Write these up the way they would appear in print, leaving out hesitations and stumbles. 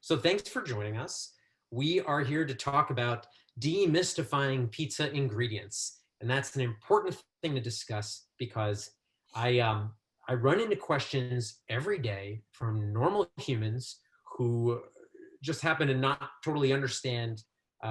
So thanks for joining us. We are here to talk about demystifying pizza ingredients. And that's an important thing to discuss because I run into questions every day from normal humans who just happen to not totally understand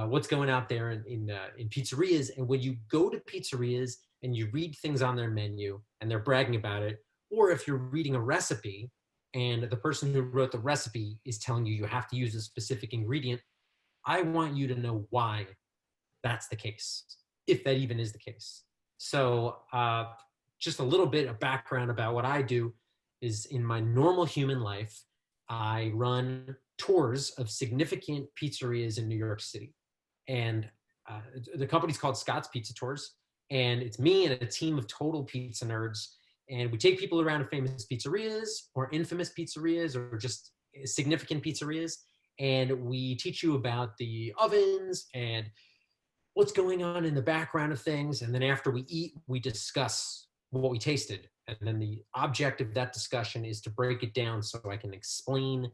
what's going out there in pizzerias. And when you go to pizzerias and you read things on their menu and they're bragging about it, or if you're reading a recipe and the person who wrote the recipe is telling you you have to use a specific ingredient, I want you to know why that's the case, if that even is the case. So just a little bit of background about what I do is in my normal human life, I run tours of significant pizzerias in New York City. And the company's called Scott's Pizza Tours. And it's me and a team of total pizza nerds. And we take people around to famous pizzerias or infamous pizzerias or just significant pizzerias. And we teach you about the ovens and what's going on in the background of things. And then after we eat, we discuss what we tasted. And then the object of that discussion is to break it down so I can explain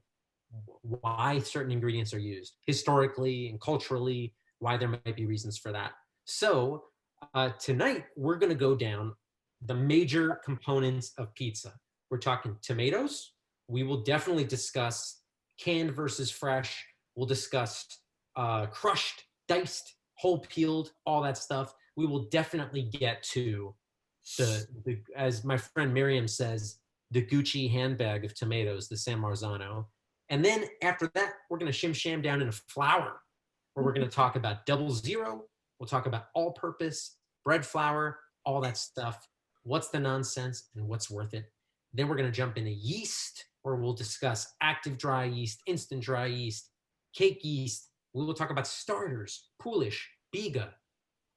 why certain ingredients are used historically and culturally, why there might be reasons for that. So tonight, we're going to go down the major components of pizza. We're talking tomatoes. We will definitely discuss canned versus fresh. We'll discuss crushed, diced, whole peeled, all that stuff. We will definitely get to the as my friend Miriam says, the Gucci handbag of tomatoes, the San Marzano. And then after that, we're going to shim down into flour, where we're going to talk about double zero. We'll talk about all-purpose, bread flour, all that stuff. What's the nonsense and what's worth it? Then we're going to jump into yeast, where we'll discuss active dry yeast, instant dry yeast, cake yeast. We will talk about starters, poolish, biga,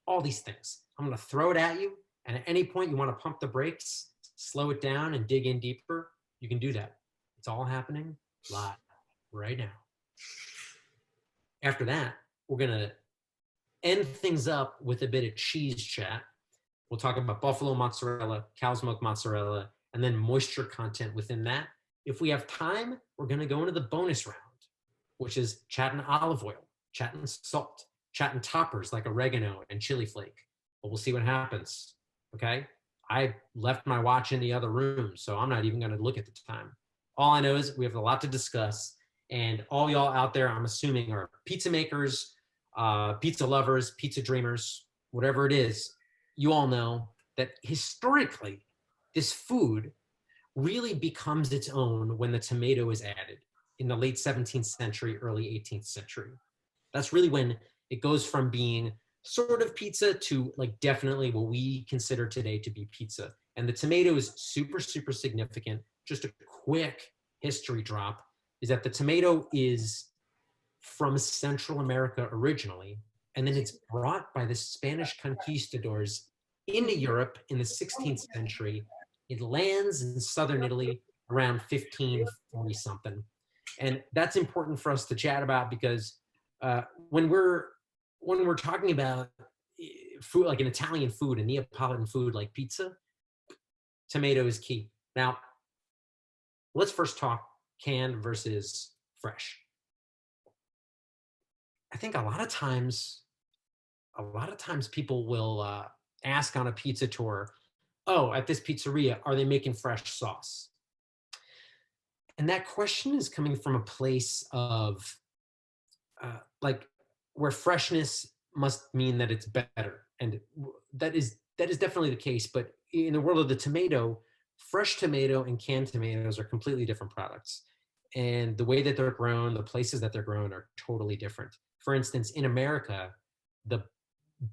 all these things. I'm going to throw it at you. And at any point you want to pump the brakes, slow it down and dig in deeper, you can do that. It's all happening live right now. After that, we're going to end things up with a bit of cheese chat. We'll talk about buffalo mozzarella, cow's milk mozzarella, and then moisture content within that. If we have time, we're going to go into the bonus round, which is chatting olive oil, chatting salt, chatting toppers like oregano and chili flake. But we'll see what happens. Okay? I left my watch in the other room, so I'm not even going to look at the time. All I know is we have a lot to discuss, and all y'all out there, I'm assuming, are pizza makers, pizza lovers, pizza dreamers, whatever it is. You all know that historically, this food really becomes its own when the tomato is added in the late 17th century, early 18th century. That's really when it goes from being sort of pizza to like definitely what we consider today to be pizza. And the tomato is super, super significant. Just a quick history drop is that the tomato is from Central America originally, and then it's brought by the Spanish conquistadors into Europe in the 16th century. It lands in southern Italy around 1540 something. And that's important for us to chat about because when we're talking about food, like an Italian food, a Neapolitan food like pizza, tomato is key. Now, let's first talk canned versus fresh. I think a lot of times people will ask on a pizza tour, oh, at this pizzeria, are they making fresh sauce? And that question is coming from a place of like where freshness must mean that it's better. And that is definitely the case. But in the world of the tomato, fresh tomato and canned tomatoes are completely different products. And the way that they're grown, the places that they're grown are totally different. For instance, in America, the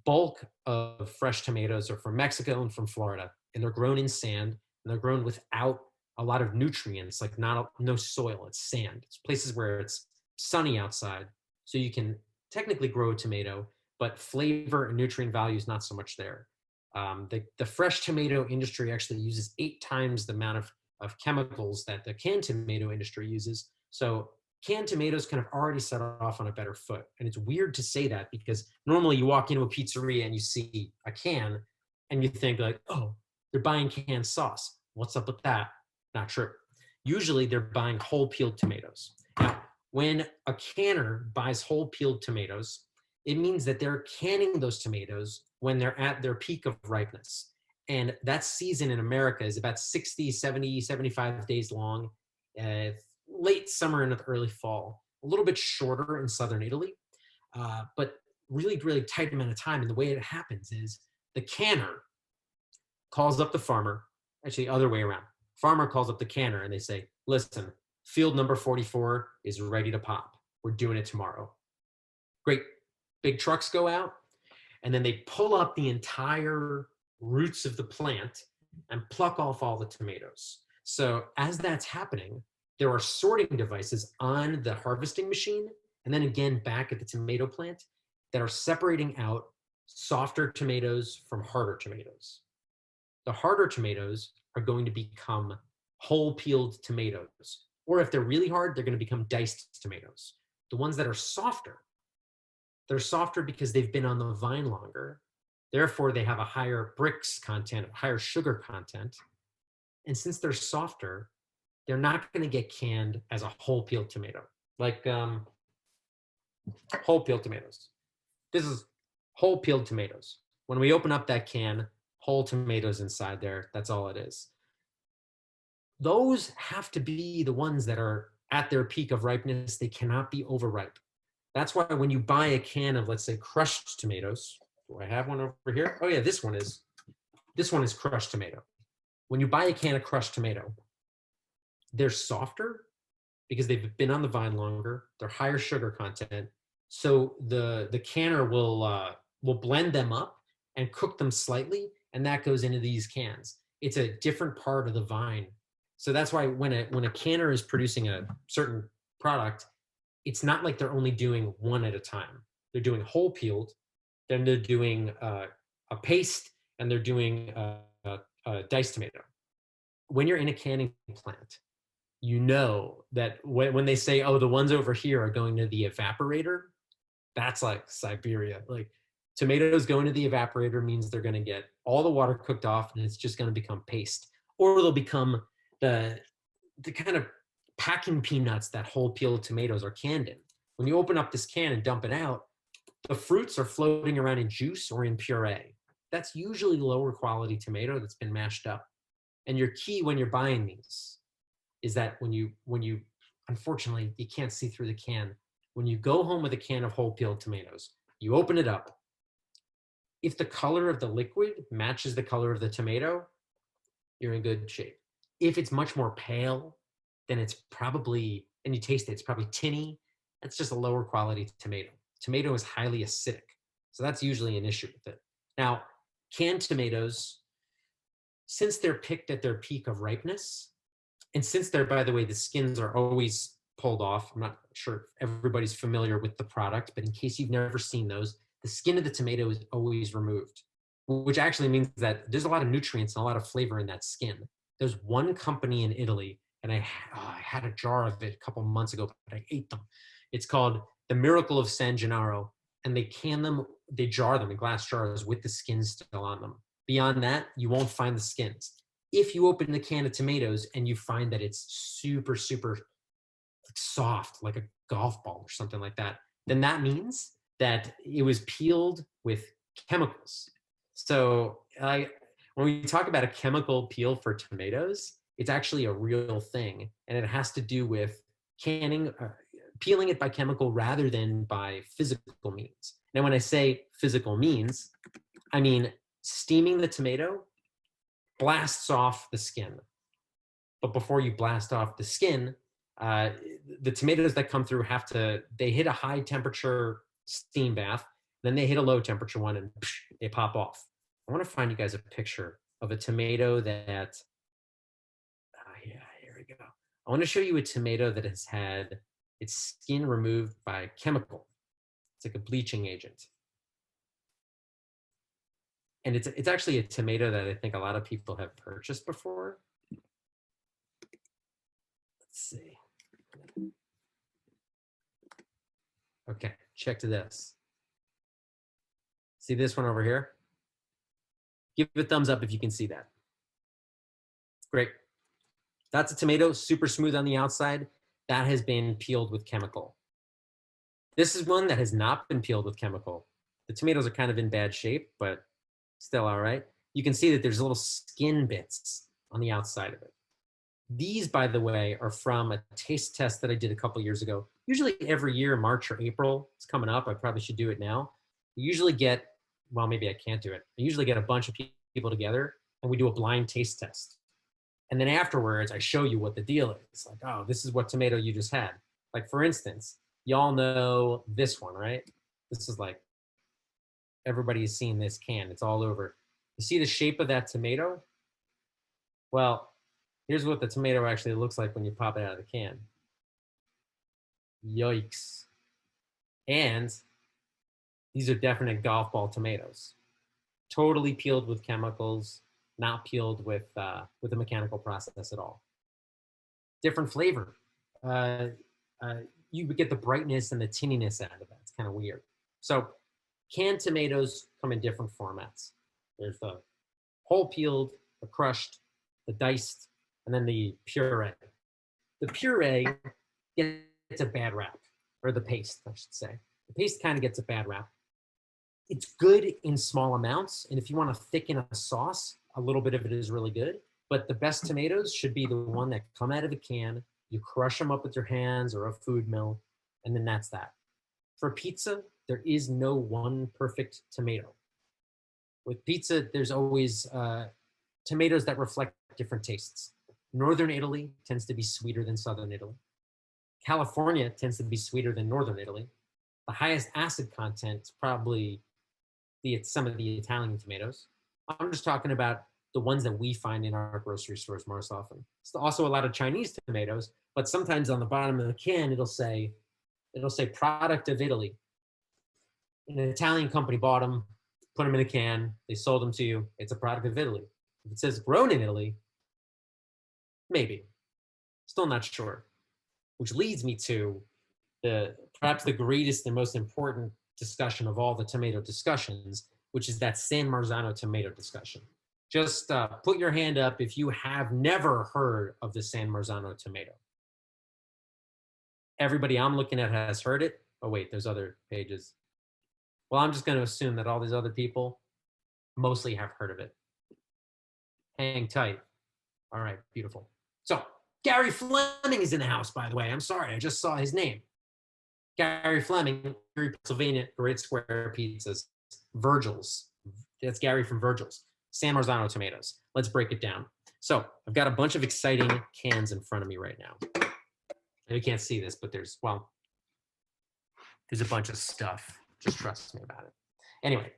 bulk of fresh tomatoes are from Mexico and from Florida, and they're grown in sand, and they're grown without a lot of nutrients, like no soil, it's sand. It's places where it's sunny outside, so you can technically grow a tomato, but flavor and nutrient value is not so much there. The fresh tomato industry actually uses 8 times the amount of chemicals that the canned tomato industry uses. So canned tomatoes kind of already set off on a better foot. And it's weird to say that because normally you walk into a pizzeria and you see a can and you think like, oh, they're buying canned sauce. What's up with that? Not true. Usually they're buying whole peeled tomatoes. Now, When a canner buys whole peeled tomatoes, it means that they're canning those tomatoes when they're at their peak of ripeness. And that season in America is about 60, 70, 75 days long, uh, late summer and early fall, a little bit shorter in southern Italy, but really, really tight amount of time. And the way it happens is the canner calls up the farmer, actually, other way around. Farmer calls up the canner and they say, listen, field number 44 is ready to pop. We're doing it tomorrow. Great. Big trucks go out and then they pull up the entire roots of the plant and pluck off all the tomatoes. So as that's happening, there are sorting devices on the harvesting machine and then again back at the tomato plant that are separating out softer tomatoes from harder tomatoes. The harder tomatoes are going to become whole peeled tomatoes. Or if they're really hard, they're going to become diced tomatoes. The ones that are softer, they're softer because they've been on the vine longer. Therefore, they have a higher Brix content, higher sugar content. And since they're softer, they're not going to get canned as a whole peeled tomato, like whole peeled tomatoes. This is whole peeled tomatoes. When we open up that can, whole tomatoes inside there, that's all it is. Those have to be the ones that are at their peak of ripeness. They cannot be overripe. That's why when you buy a can of, let's say, crushed tomatoes, do I have one over here? Oh yeah, this one is crushed tomato. When you buy a can of crushed tomato, they're softer because they've been on the vine longer. They're higher sugar content. So the canner will blend them up and cook them slightly, and that goes into these cans. It's a different part of the vine. So that's why when a canner is producing a certain product, it's not like they're only doing one at a time. They're doing whole peeled, then they're doing a paste, and they're doing a diced tomato. When you're in a canning plant, you know that when they say, oh, the ones over here are going to the evaporator, that's like Siberia. Like tomatoes going to the evaporator means they're going to get all the water cooked off and it's just going to become paste. Or they'll become the kind of packing peanuts that whole peeled tomatoes are canned in. When you open up this can and dump it out, the fruits are floating around in juice or in puree. That's usually lower quality tomato that's been mashed up. And your key when you're buying these is that when you unfortunately, you can't see through the can. When you go home with a can of whole peeled tomatoes, you open it up. If the color of the liquid matches the color of the tomato, you're in good shape. If it's much more pale, then it's probably, and you taste it, it's probably tinny. That's just a lower quality tomato. Tomato is highly acidic. So that's usually an issue with it. Now, canned tomatoes, since they're picked at their peak of ripeness, and since they're, by the way, the skins are always pulled off, I'm not sure if everybody's familiar with the product, but in case you've never seen those, the skin of the tomato is always removed, which actually means that there's a lot of nutrients and a lot of flavor in that skin. There's one company in Italy, and I had a jar of it a couple months ago, but I ate them. It's called The Miracle of San Gennaro, and they can them, they jar them in glass jars with the skins still on them. Beyond that, you won't find the skins. If you open a can of tomatoes and you find that it's super, super soft, like a golf ball or something like that, then that means that it was peeled with chemicals. So when we talk about a chemical peel for tomatoes, it's actually a real thing. And it has to do with canning, peeling it by chemical rather than by physical means. Now, when I say physical means, I mean steaming the tomato blasts off the skin. But before you blast off the skin, the tomatoes that come through they hit a high temperature steam bath, then they hit a low temperature one and they pop off. I want to find you guys a picture of a tomato that, yeah, here we go. I want to show you a tomato that has had its skin removed by chemical. It's like a bleaching agent. And it's actually a tomato that I think a lot of people have purchased before. Let's see. Okay, check to this. See this one over here? Give it a thumbs up if you can see that. Great. That's a tomato, super smooth on the outside. that has been peeled with chemical. This is one that has not been peeled with chemical. The tomatoes are kind of in bad shape, but still all right. You can see that there's little skin bits on the outside of it. These, by the way, are from a taste test that I did a couple years ago. Usually every year, March or April, it's coming up. I probably should do it now. You usually get, well, maybe I can't do it. I usually get a bunch of people together and we do a blind taste test. And then afterwards, I show you what the deal is. Like, oh, this is what tomato you just had. Like, for instance, y'all know this one, right? This is like, everybody's seen this can. It's all over. You see the shape of that tomato? Well, here's what the tomato actually looks like when you pop it out of the can. Yikes. And these are definite golf ball tomatoes. Totally peeled with chemicals, not peeled with a mechanical process at all. Different flavor. You would get the brightness and the tinniness out of that. It's kind of weird. So canned tomatoes come in different formats. There's the whole peeled, the crushed, the diced, and then the puree. The puree gets a bad rap, or the paste, I should say. The paste kind of gets a bad rap. It's good in small amounts, and if you want to thicken a sauce, a little bit of it is really good. But the best tomatoes should be the one that come out of a can. You crush them up with your hands or a food mill, and then that's that. For pizza, there is no one perfect tomato. With pizza, there's always tomatoes that reflect different tastes. Northern Italy tends to be sweeter than Southern Italy. California tends to be sweeter than Northern Italy. The highest acid content is probably some of the Italian tomatoes. I'm just talking about the ones that we find in our grocery stores most often. There's also a lot of Chinese tomatoes, but sometimes on the bottom of the can, it'll say product of Italy. An Italian company bought them, put them in a can, they sold them to you. It's a product of Italy. If it says grown in Italy, maybe. Still not sure. Which leads me to perhaps the greatest and most important discussion of all the tomato discussions, which is that San Marzano tomato discussion. Just put your hand up if you have never heard of the San Marzano tomato. Everybody I'm looking at has heard it. Oh wait, there's other pages. Well, I'm just going to assume that all these other people mostly have heard of it. Hang tight. All right, beautiful. So Gary Fleming is in the house, by the way. I'm sorry, I just saw his name. Gary Fleming, Pennsylvania, Great Square Pizzas, Virgil's. That's Gary from Virgil's. San Marzano tomatoes. Let's break it down. So I've got a bunch of exciting cans in front of me right now. You can't see this, but there's a bunch of stuff. Just trust me about it. Anyway,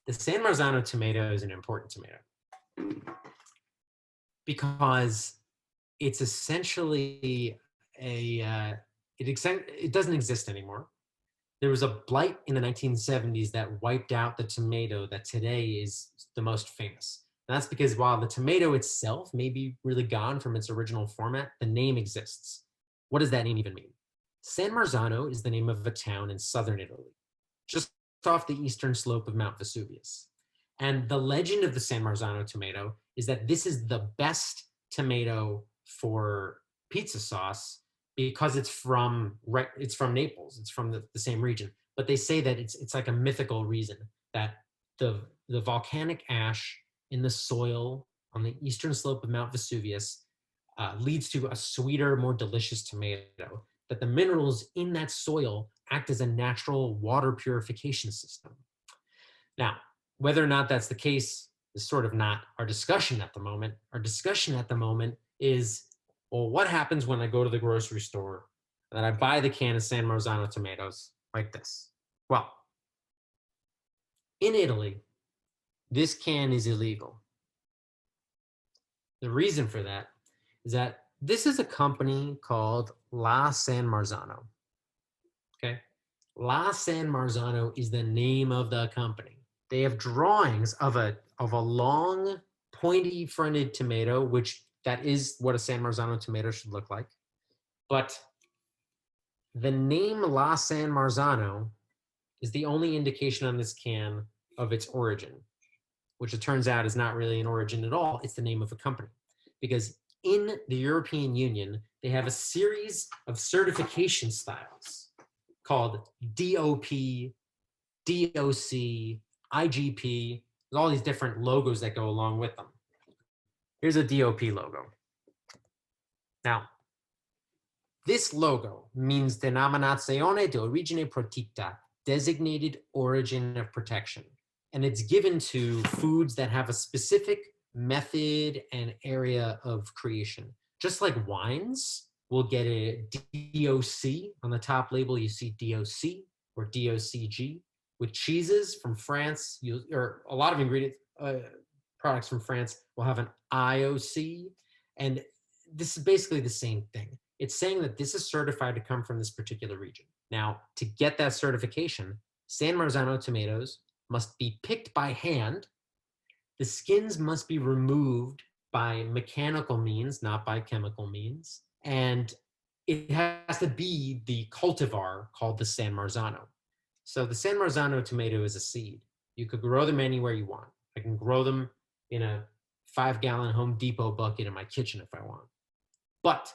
the San Marzano tomato is an important tomato because it's essentially it doesn't exist anymore. There was a blight in the 1970s that wiped out the tomato that today is the most famous. And that's because while the tomato itself may be really gone from its original format, the name exists. What does that name even mean? San Marzano is the name of a town in southern Italy, just off the eastern slope of Mount Vesuvius. And the legend of the San Marzano tomato is that this is the best tomato for pizza sauce because it's from Naples. It's from the same region. But they say that it's like a mythical reason that the volcanic ash in the soil on the eastern slope of Mount Vesuvius leads to a sweeter, more delicious tomato. That the minerals in that soil act as a natural water purification system. Now, whether or not that's the case is sort of not our discussion at the moment. Our discussion at the moment is, well, what happens when I go to the grocery store and I buy the can of San Marzano tomatoes like this? Well, in Italy, this can is illegal. The reason for that is that this is a company called La San Marzano. Okay? La San Marzano is the name of the company. They have drawings of a long, pointy-fronted tomato, which that is what a San Marzano tomato should look like. But the name La San Marzano is the only indication on this can of its origin, which it turns out is not really an origin at all. It's the name of a company. Because in the European Union, they have a series of certification styles called DOP, DOC, IGP. There's all these different logos that go along with them. Here's a DOP logo. Now, this logo means Denominazione di Origine Protetta, designated origin of protection. And it's given to foods that have a specific method and area of creation. Just like wines will get a DOC on the top label, you see DOC or DOCG. With cheeses from France, or a lot of ingredient products from France will have an IOC. And this is basically the same thing. It's saying that this is certified to come from this particular region. Now, to get that certification, San Marzano tomatoes must be picked by hand. The skins must be removed by mechanical means, not by chemical means. And it has to be the cultivar called the San Marzano. So the San Marzano tomato is a seed. You could grow them anywhere you want. I can grow them in a 5-gallon Home Depot bucket in my kitchen if I want. But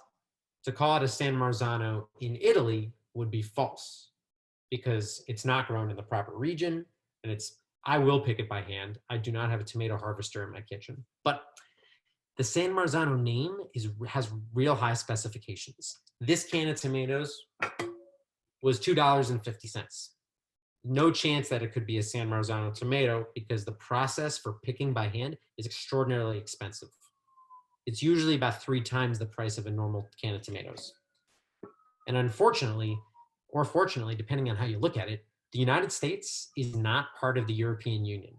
to call it a San Marzano in Italy would be false because it's not grown in the proper region, and I will pick it by hand. I do not have a tomato harvester in my kitchen. But the San Marzano name has real high specifications. This can of tomatoes was $2.50. No chance that it could be a San Marzano tomato because the process for picking by hand is extraordinarily expensive. It's usually about 3 times the price of a normal can of tomatoes. And unfortunately, or fortunately, depending on how you look at it, the United States is not part of the European Union.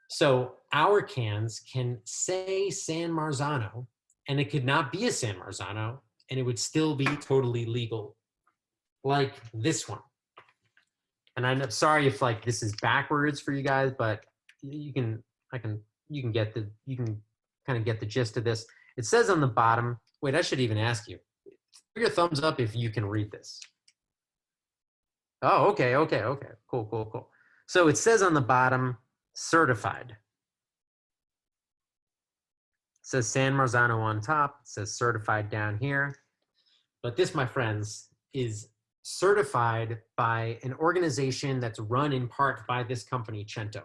So our cans can say San Marzano, and it could not be a San Marzano, and it would still be totally legal, like this one. And I'm sorry if like this is backwards for you guys, but you can kind of get the gist of this. It says on the bottom, wait, I should even ask you. Put your thumbs up if you can read this. Oh, okay. Cool. So it says on the bottom, certified. It says San Marzano on top. It says certified down here. But this, my friends, is certified by an organization that's run in part by this company, Cento.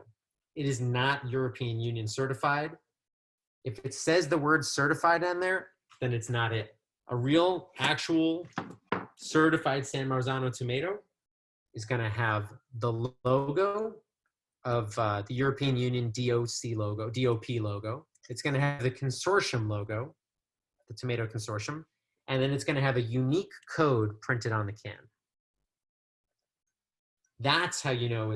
It is not European Union certified. If it says the word certified on there, then it's not it. A real, actual certified San Marzano tomato is going to have the logo of the European Union DOC logo, DOP logo. It's going to have the consortium logo, the tomato consortium, and then it's going to have a unique code printed on the can. That's how you know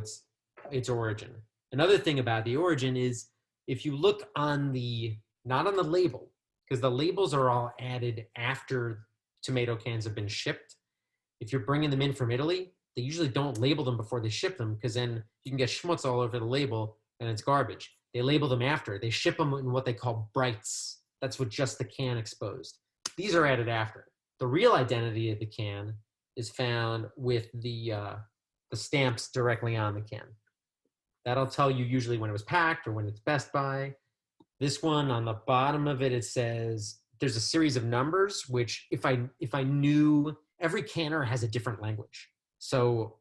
its origin. Another thing about the origin is if you look on not on the label, because the labels are all added after tomato cans have been shipped. If you're bringing them in from Italy, they usually don't label them before they ship them because then you can get schmutz all over the label and it's garbage. They label them after. They ship them in what they call brights. That's with just the can exposed. These are added after. The real identity of the can is found with the stamps directly on the can. That'll tell you usually when it was packed or when it's Best Buy. This one on the bottom of it, it says there's a series of numbers, which if I knew, every canner has a different language. So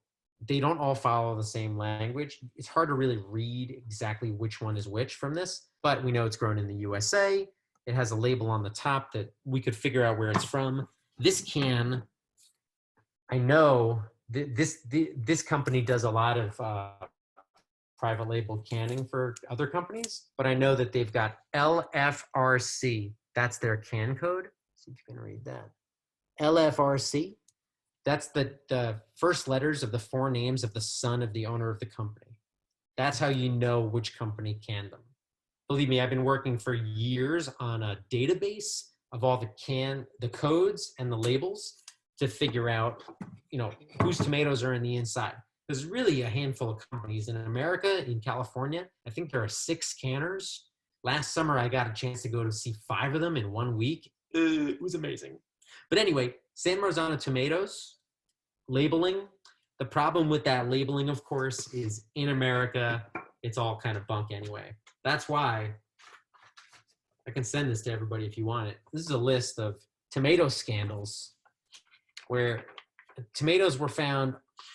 they don't all follow the same language. It's hard to really read exactly which one is which from this, but we know it's grown in the USA. It has a label on the top that we could figure out where it's from. This can, I know this company does a lot of private label canning for other companies, but I know that they've got LFRC. That's their can code. See if you can read that. LFRC. That's the first letters of the 4 names of the son of the owner of the company. That's how you know which company canned them. Believe me, I've been working for years on a database of all the codes and the labels to figure out, whose tomatoes are in the inside. There's really a handful of companies in America, in California. I think there are 6 canners. Last summer, I got a chance to go to see 5 of them in 1 week. It was amazing. But anyway, San Marzano tomatoes, labeling. The problem with that labeling, of course, is in America, it's all kind of bunk anyway. That's why I can send this to everybody if you want it. This is a list of tomato scandals where tomatoes were found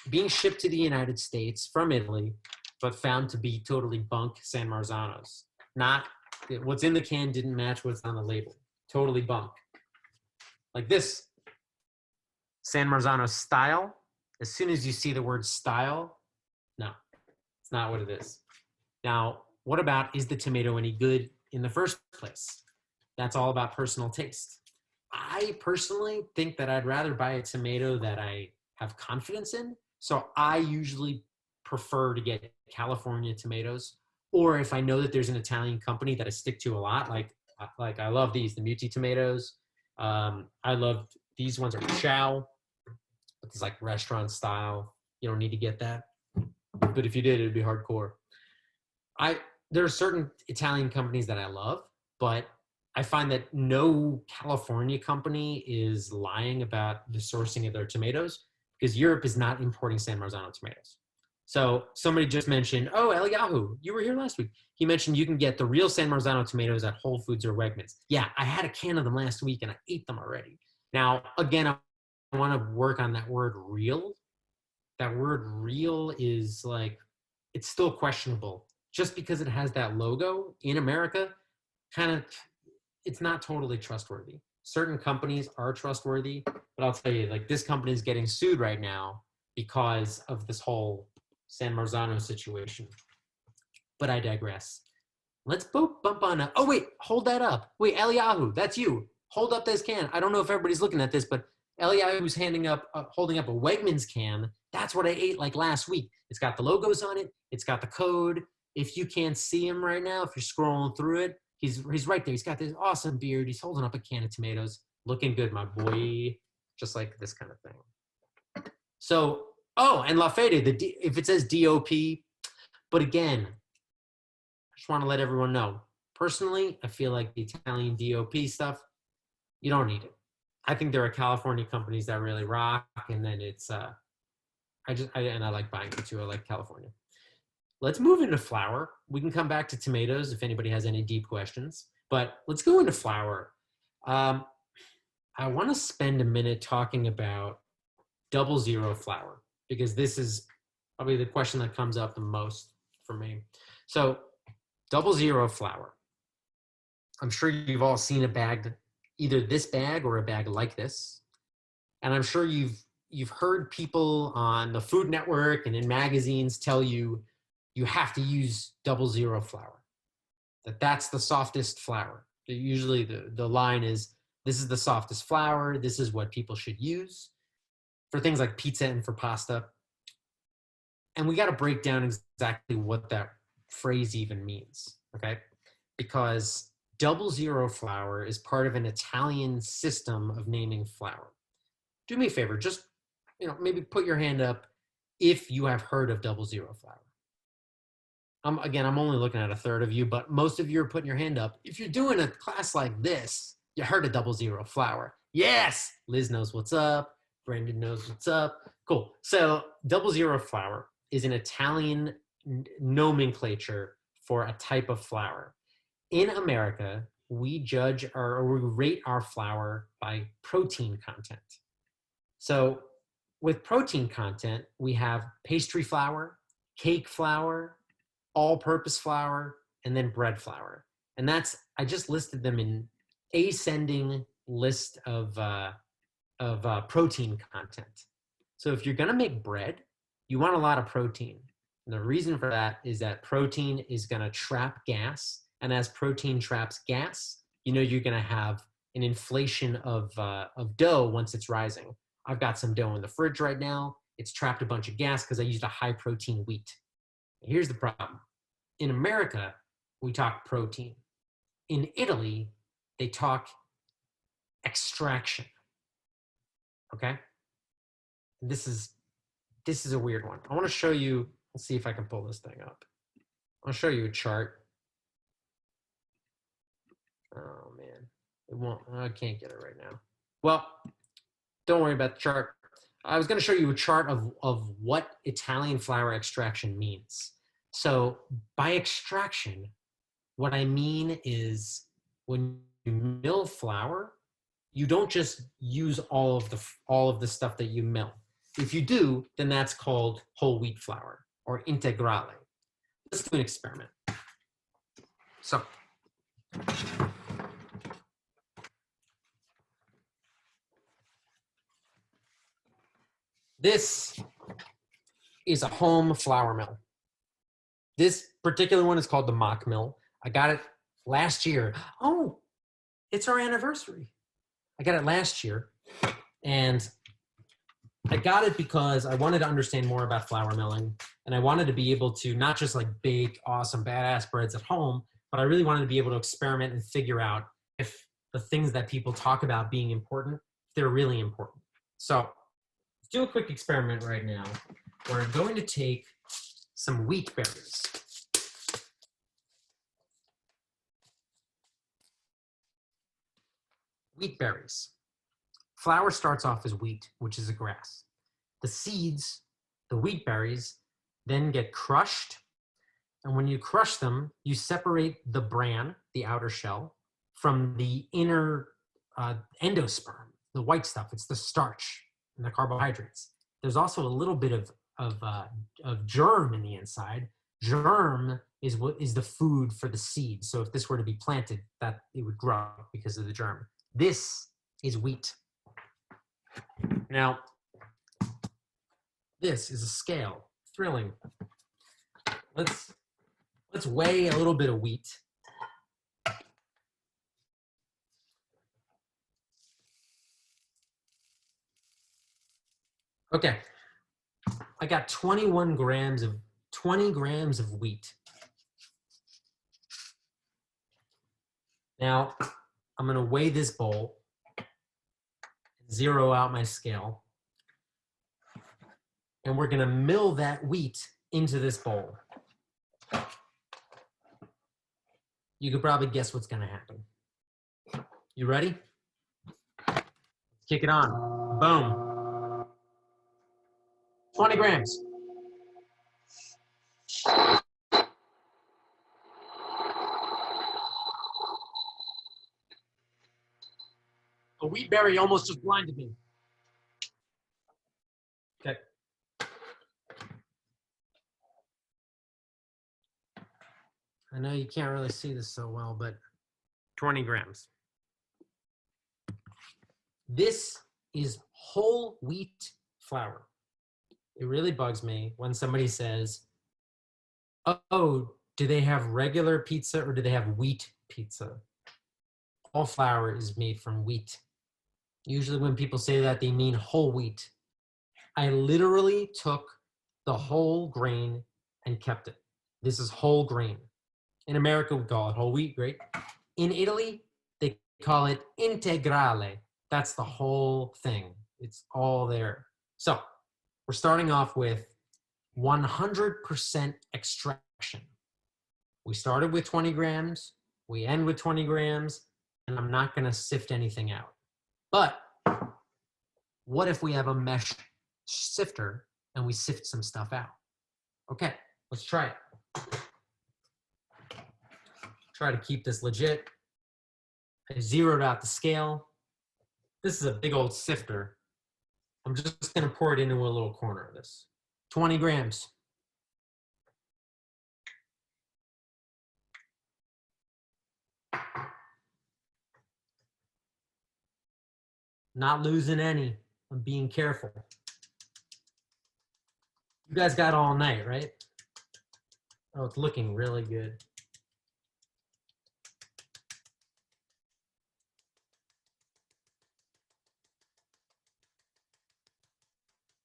being shipped to the United States from Italy, but found to be totally bunk San Marzanos. Not what's in the can didn't match what's on the label. Totally bunk. Like this San Marzano style. As soon as you see the word style, no, it's not what it is. Now, what about, is the tomato any good in the first place? That's all about personal taste. I personally think that I'd rather buy a tomato that I have confidence in. So I usually prefer to get California tomatoes, or if I know that there's an Italian company that I stick to a lot, like I love these, the Muti tomatoes. I love these ones are Chow. It's like restaurant style. You don't need to get that, but if you did, it'd be hardcore. There are certain Italian companies that I love, but I find that no California company is lying about the sourcing of their tomatoes, because Europe is not importing San Marzano tomatoes. So somebody just mentioned, oh, Eliyahu, you were here last week. He mentioned you can get the real San Marzano tomatoes at Whole Foods or Wegmans. Yeah, I had a can of them last week and I ate them already. Now, again, I want to work on that word real. That word real is like, it's still questionable. Just because it has that logo in America, kind of, it's not totally trustworthy. Certain companies are trustworthy, but I'll tell you, like this company is getting sued right now because of this whole San Marzano situation. But I digress. Let's bump on a, oh wait, hold that up. Wait, Eliyahu, that's you. Hold up this can. I don't know if everybody's looking at this, but Eliyahu's holding up a Wegmans can. That's what I ate like last week. It's got the logos on it. It's got the code. If you can't see him right now, if you're scrolling through it, he's right there. He's got this awesome beard. He's holding up a can of tomatoes. Looking good, my boy. Just like this kind of thing. So, oh, and La Fede, if it says DOP, but again, I just want to let everyone know, personally, I feel like the Italian DOP stuff, you don't need it. I think there are California companies that really rock, and then it's, I like buying it too. I like California. Let's move into flour. We can come back to tomatoes if anybody has any deep questions, but let's go into flour. I want to spend a minute talking about 00 flour, because this is probably the question that comes up the most for me. So 00 flour. I'm sure you've all seen a bag, either this bag or a bag like this. And I'm sure you've heard people on the Food Network and in magazines tell you you have to use 00 flour, that's the softest flour. Usually the line is, this is the softest flour. This is what people should use for things like pizza and for pasta. And we got to break down exactly what that phrase even means, okay? Because 00 flour is part of an Italian system of naming flour. Do me a favor, just maybe put your hand up if you have heard of 00 flour. Again, I'm only looking at a third of you, but most of you are putting your hand up. If you're doing a class like this, you heard of 00 flour. Yes, Liz knows what's up. Brendan knows what's up. Cool. So 00 flour is an Italian nomenclature for a type of flour. In America, we judge or we rate our flour by protein content. So with protein content, we have pastry flour, cake flour, all-purpose flour, and then bread flour. And I just listed them in ascending list of protein content. So if you're gonna make bread, you want a lot of protein. And the reason for that is that protein is gonna trap gas. And as protein traps gas, you're gonna have an inflation of dough once it's rising. I've got some dough in the fridge right now. It's trapped a bunch of gas because I used a high protein wheat. Here's the problem. In America, we talk protein. In Italy, they talk extraction. Okay? This is a weird one. I want to show you, let's see if I can pull this thing up. I'll show you a chart. Oh man, it won't, I can't get it right now. Well, don't worry about the chart. I was going to show you a chart of what Italian flour extraction means. So by extraction, what I mean is when you mill flour, you don't just use all of the stuff that you mill. If you do, then that's called whole wheat flour or integrale. Let's do an experiment. So this is a home flour mill. This particular one is called the mock mill. I got it last year. Oh, it's our anniversary. I got it last year, and I got it because I wanted to understand more about flour milling, and I wanted to be able to not just like bake awesome badass breads at home, but I really wanted to be able to experiment and figure out if the things that people talk about being important, they're really important. So let's do a quick experiment right now. We're going to take some wheat berries. Wheat berries. Flour starts off as wheat, which is a grass. The seeds, the wheat berries, then get crushed. And when you crush them, you separate the bran, the outer shell, from the inner endosperm, the white stuff. It's the starch and the carbohydrates. There's also a little bit of germ in the inside. Germ is what is the food for the seed. So if this were to be planted, that it would grow because of the germ. This is wheat. Now, this is a scale. Thrilling. Let's weigh a little bit of wheat. Okay. I got 20 grams of wheat. Now, I'm going to weigh this bowl, zero out my scale, and we're going to mill that wheat into this bowl. You could probably guess what's going to happen. You ready? Kick it on. Boom. 20 grams. A wheat berry almost just blinded me. Okay. I know you can't really see this so well, but 20 grams. This is whole wheat flour. It really bugs me when somebody says, oh, do they have regular pizza or do they have wheat pizza? All flour is made from wheat. Usually when people say that, they mean whole wheat. I literally took the whole grain and kept it. This is whole grain. In America, we call it whole wheat, right? In Italy, they call it integrale. That's the whole thing. It's all there. So we're starting off with 100% extraction. We started with 20 grams, we end with 20 grams, and I'm not gonna sift anything out. But what if we have a mesh sifter and we sift some stuff out? Okay, let's try it. Try to keep this legit. I zeroed out the scale. This is a big old sifter. I'm just gonna pour it into a little corner of this. 20 grams. Not losing any. I'm being careful. You guys got all night, right? Oh, it's looking really good.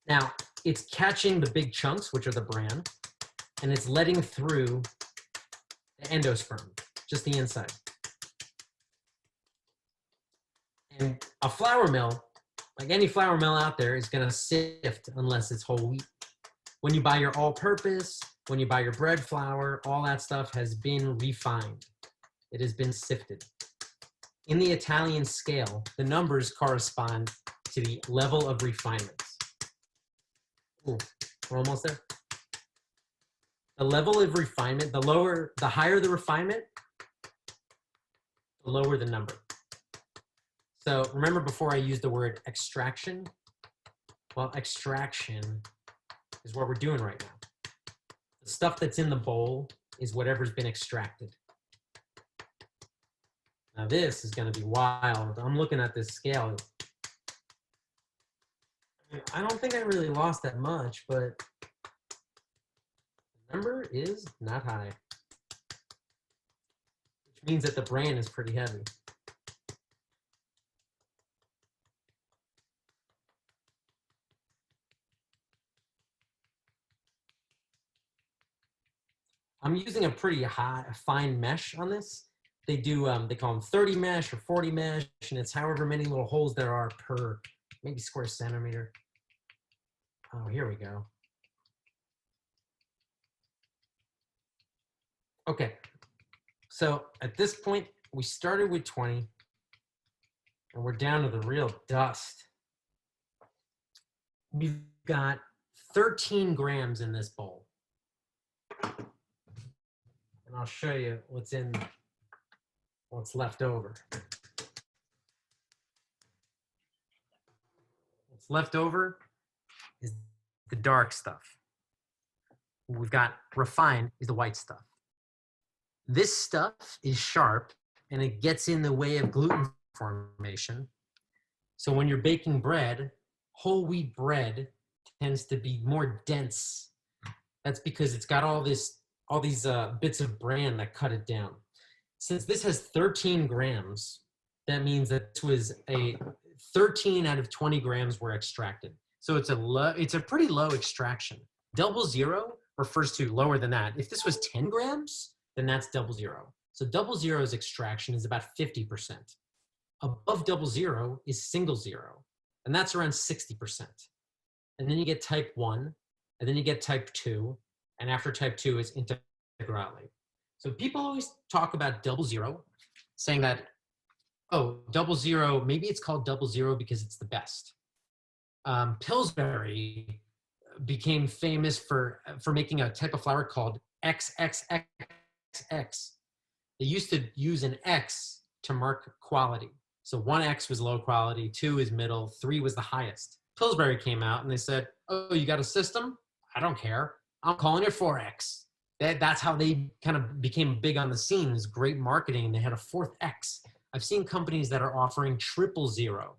Now, it's catching the big chunks, which are the bran, and it's letting through the endosperm, just the inside. And a flour mill, like any flour mill out there, is gonna sift unless it's whole wheat. When you buy your all-purpose, when you buy your bread flour, all that stuff has been refined. It has been sifted. In the Italian scale, the numbers correspond to the level of refinements. Ooh, we're almost there. The level of refinement, the higher the refinement, lower the number. So remember before I used the word extraction? Well, extraction is what we're doing right now. The stuff that's in the bowl is whatever's been extracted. Now this is going to be wild. I'm looking at this scale. I don't think I really lost that much, but the number is not high, which means that the bran is pretty heavy. I'm using a pretty fine mesh on this. They call them 30 mesh or 40 mesh, and it's however many little holes there are per maybe square centimeter. Oh, here we go. Okay, so at this point, we started with 20, and we're down to the real dust. We've got 13 grams in this bowl. And I'll show you what's left over. What's left over is the dark stuff. What we've got refined is the white stuff. This stuff is sharp and it gets in the way of gluten formation. So when you're baking bread, whole wheat bread tends to be more dense. That's because it's got all these bits of bran that cut it down. Since this has 13 grams, that means that this was a 13 out of 20 grams were extracted. So it's a pretty low extraction. 00 refers to lower than that. If this was 10 grams, then that's 00. So 00's extraction is about 50%. Above 00 is single zero, and that's around 60%. And then you get type 1, and then you get type 2, and after type 2 is integrale. So people always talk about 00, saying that, oh, 00, maybe it's called 00 because it's the best. Pillsbury became famous for making a type of flour called XXXX. They used to use an X to mark quality. So 1X was low quality, 2 is middle, 3 was the highest. Pillsbury came out and they said, oh, you got a system? I don't care. I'm calling it 4X. That's how they kind of became big on the scene. It was great marketing. They had a 4th X. I've seen companies that are offering 000,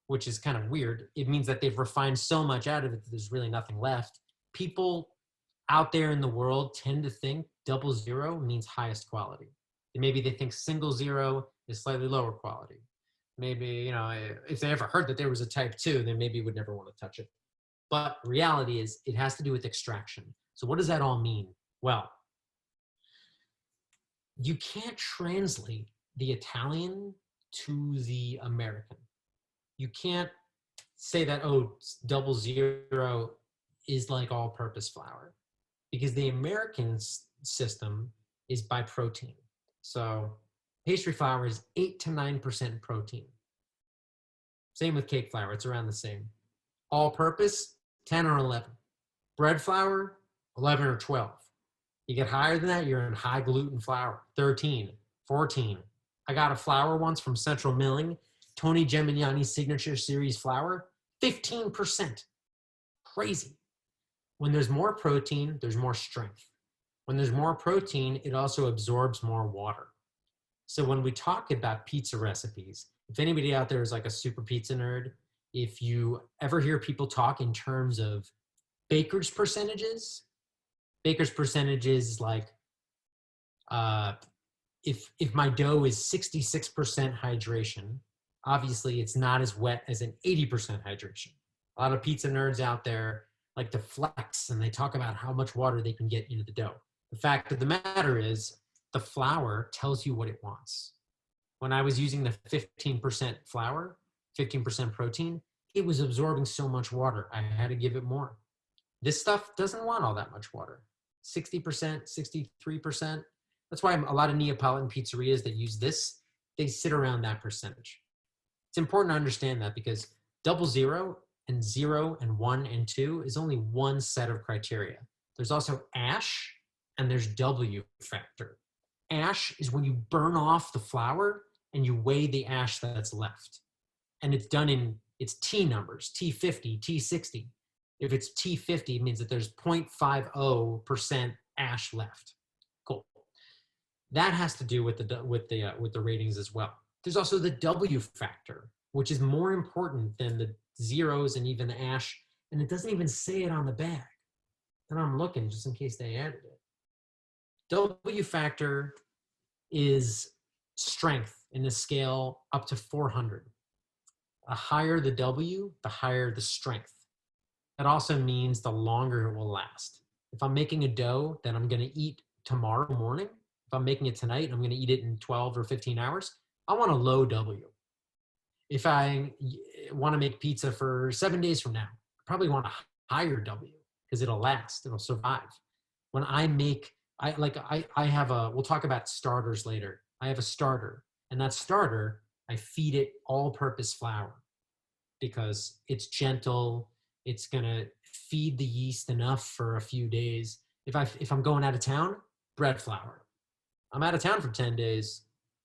which is kind of weird. It means that they've refined so much out of it that there's really nothing left. People out there in the world tend to think 00 means highest quality. And maybe they think single zero is slightly lower quality. Maybe, if they ever heard that there was a type 2, then maybe would never want to touch it. But reality is it has to do with extraction. So what does that all mean? Well, you can't translate the Italian to the American. You can't say that, oh, 00 is like all-purpose flour, because the American system is by protein. So pastry flour is 8 to 9% protein. Same with cake flour, it's around the same. All-purpose, 10 or 11. Bread flour, 11 or 12. You get higher than that, you're in high gluten flour, 13, 14. I got a flour once from Central Milling, Tony Gemignani's signature series flour, 15%. Crazy. When there's more protein, there's more strength. When there's more protein, it also absorbs more water. So when we talk about pizza recipes, if anybody out there is like a super pizza nerd, if you ever hear people talk in terms of baker's percentages like if my dough is 66% hydration, obviously it's not as wet as an 80% hydration. A lot of pizza nerds out there like to flex and they talk about how much water they can get into the dough. The fact of the matter is the flour tells you what it wants. When I was using the 15% flour, 15% protein, it was absorbing so much water. I had to give it more. This stuff doesn't want all that much water. 60%, 63%. That's why a lot of Neapolitan pizzerias that use this, they sit around that percentage. It's important to understand that because 00 and 0 and 1 and 2 is only one set of criteria. There's also ash and there's W factor. Ash is when you burn off the flour and you weigh the ash that's left. And it's done in its T numbers, T50, T60. If it's T50, it means that there's 0.50% ash left. Cool. That has to do with the ratings as well. There's also the W factor, which is more important than the zeros and even the ash, and it doesn't even say it on the bag. And I'm looking just in case they added it. W factor is strength in the scale up to 400. The higher the W, the higher the strength. That also means the longer it will last. If I'm making a dough that I'm going to eat tomorrow morning, if I'm making it tonight, I'm going to eat it in 12 or 15 hours, I want a low W. If I want to make pizza for 7 days from now, I probably want a higher W because it'll last, it'll survive. When I make, I have a, we'll talk about starters later. I have a starter, and that starter, I feed it all-purpose flour because it's gentle. It's gonna feed the yeast enough for a few days. If I'm going out of town, bread flour. I'm out of town for 10 days.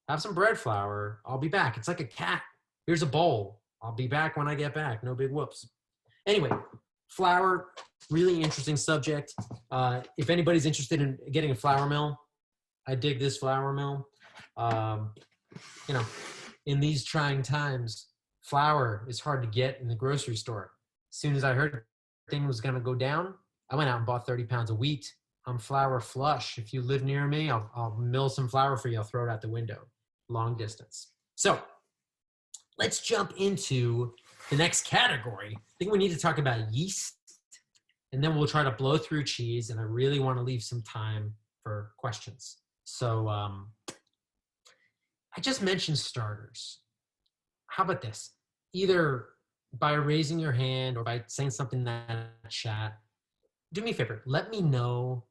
Have some bread flour. I'll be back. It's like a cat. Here's a bowl. I'll be back when I get back. No big whoops. Anyway, flour, really interesting subject. If anybody's interested in getting a flour mill, I dig this flour mill. You know, in these trying times, flour is hard to get in the grocery store. As soon as I heard thing was going to go down, I went out and bought 30 pounds of wheat. I'm flour flush. If you live near me, I'll mill some flour for you. I'll throw it out the window, long distance. So let's jump into the next category. I think we need to talk about yeast, and then we'll try to blow through cheese, and I really want to leave some time for questions. So I just mentioned starters. How about this? Either by raising your hand or by saying something in that chat, do me a favor, let me know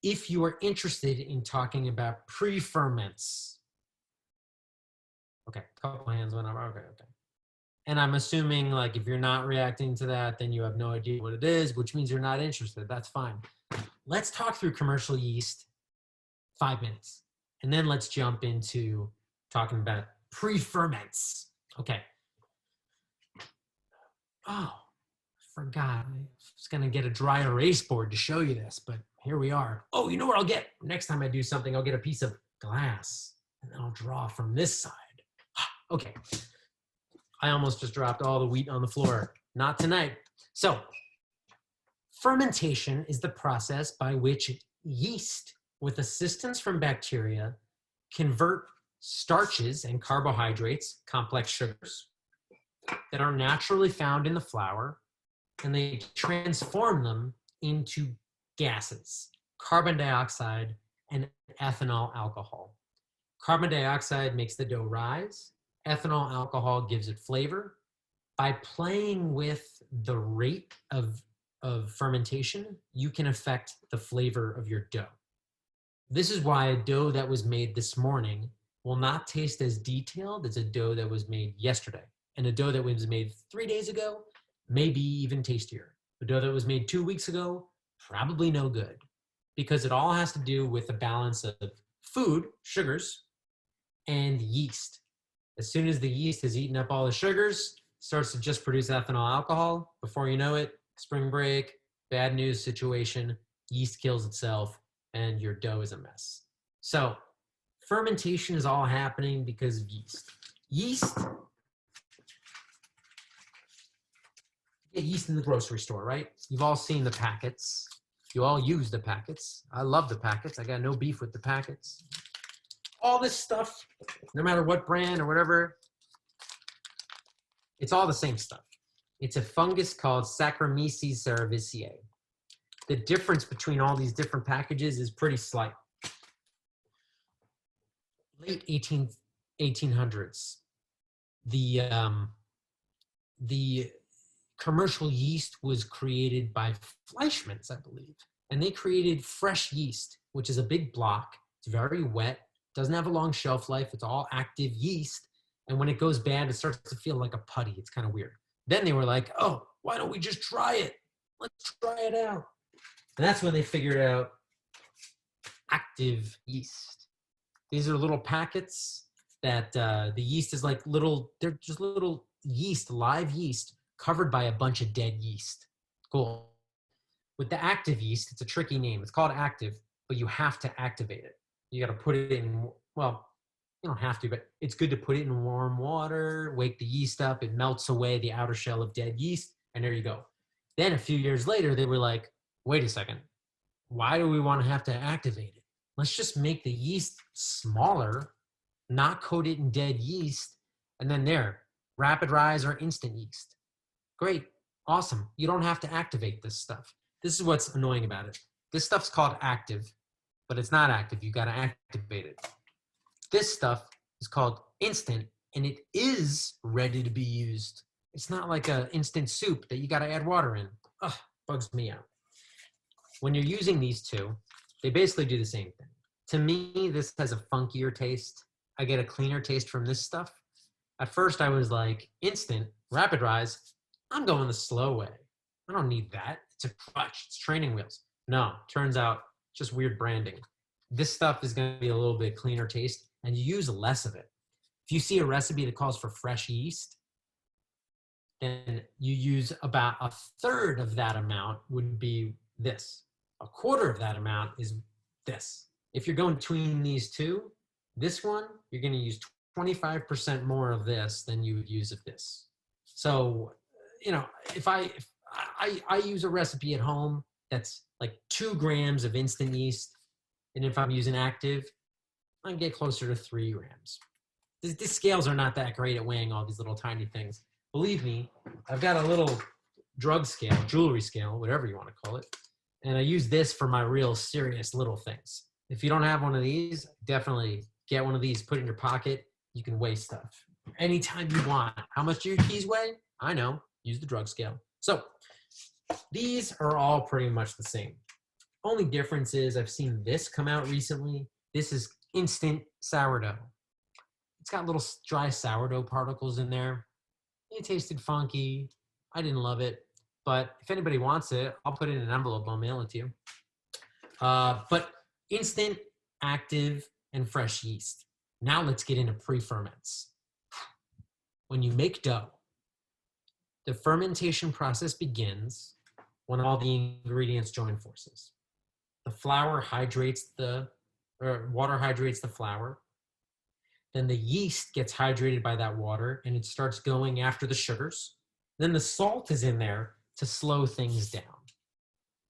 if you are interested in talking about pre-ferments. Okay, a couple hands went up. Okay. And I'm assuming like if you're not reacting to that, then you have no idea what it is, which means you're not interested. That's fine. Let's talk through commercial yeast, 5 minutes. And then let's jump into talking about pre-ferments. Okay. Oh, I forgot. I was going to get a dry erase board to show you this, but here we are. Oh, you know what I'll get? Next time I do something, I'll get a piece of glass and then I'll draw from this side. Okay. I almost just dropped all the wheat on the floor. Not tonight. So, fermentation is the process by which yeast, with assistance from bacteria, convert starches and carbohydrates, complex sugars, that are naturally found in the flour, and they transform them into gases, carbon dioxide and ethanol alcohol. Carbon dioxide makes the dough rise. Ethanol alcohol gives it flavor. By playing with the rate of fermentation, you can affect the flavor of your dough. This is why a dough that was made this morning will not taste as detailed as a dough that was made yesterday. And a dough that was made 3 days ago may be even tastier. A dough that was made 2 weeks ago, probably no good. Because it all has to do with the balance of food, sugars, and yeast. As soon as the yeast has eaten up all the sugars, starts to just produce ethanol alcohol. Before you know it, spring break, bad news situation, yeast kills itself, and your dough is a mess. So fermentation is all happening because of yeast. Yeast, you get yeast in the grocery store, right? You've all seen the packets. You all use the packets. I love the packets. I got no beef with the packets. All this stuff, no matter what brand or whatever, it's all the same stuff. It's a fungus called Saccharomyces cerevisiae. The difference between all these different packages is pretty slight. Late 1800s, the commercial yeast was created by Fleischmann's, I believe. And they created fresh yeast, which is a big block. It's very wet, doesn't have a long shelf life. It's all active yeast. And when it goes bad, it starts to feel like a putty. It's kind of weird. Then they were like, oh, why don't we just try it? Let's try it out. And that's when they figured out active yeast. These are little packets. that the yeast is like little, they're just little yeast, live yeast, covered by a bunch of dead yeast. Cool. With the active yeast, it's a tricky name. It's called active, but you have to activate it. You got to put it in, well, you don't have to, but it's good to put it in warm water, wake the yeast up, it melts away the outer shell of dead yeast, and there you go. Then a few years later, they were like, wait a second, why do we want to have to activate it? Let's just make the yeast smaller, not coat it in dead yeast, and then there, rapid rise or instant yeast. Great, awesome. You don't have to activate this stuff. This is what's annoying about it. This stuff's called active, but it's not active. You got to activate it. This stuff is called instant, and it is ready to be used. It's not like an instant soup that you got to add water in. Ugh, bugs me out. When you're using these two, they basically do the same thing. To me, this has a funkier taste. I get a cleaner taste from this stuff. At first, I was like, instant, rapid rise, I'm going the slow way. I don't need that. It's a crutch. It's training wheels. No, turns out just weird branding. This stuff is going to be a little bit cleaner taste, and you use less of it. If you see a recipe that calls for fresh yeast, then you use about a third of that amount would be this. A quarter of that amount is this. If you're going between these two, this one, you're going to use 25% more of this than you would use of this. So, you know, if I use a recipe at home that's like 2 grams of instant yeast, and if I'm using active, I can get closer to 3 grams. These scales are not that great at weighing all these little tiny things. Believe me, I've got a little drug scale, jewelry scale, whatever you want to call it, and I use this for my real serious little things. If you don't have one of these, definitely get one of these, put it in your pocket. You can weigh stuff anytime you want. How much do your keys weigh? I know, use the drug scale. So these are all pretty much the same. Only difference is I've seen this come out recently. This is instant sourdough. It's got little dry sourdough particles in there. It tasted funky. I didn't love it, but if anybody wants it, I'll put it in an envelope. I'll mail it to you. But instant, active, and fresh yeast. Now let's get into pre-ferments. When you make dough, the fermentation process begins when all the ingredients join forces. The flour hydrates water hydrates the flour. Then the yeast gets hydrated by that water and it starts going after the sugars. Then the salt is in there to slow things down.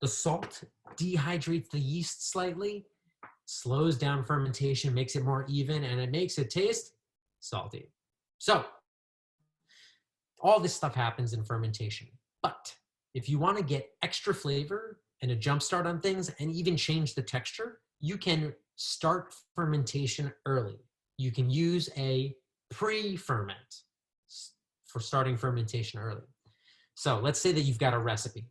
The salt dehydrates the yeast slightly, slows down fermentation, makes it more even, and it makes it taste salty. So all this stuff happens in fermentation. But if you want to get extra flavor and a jump start on things and even change the texture, you can start fermentation early. You can use a pre-ferment for starting fermentation early. So let's say that you've got a recipe.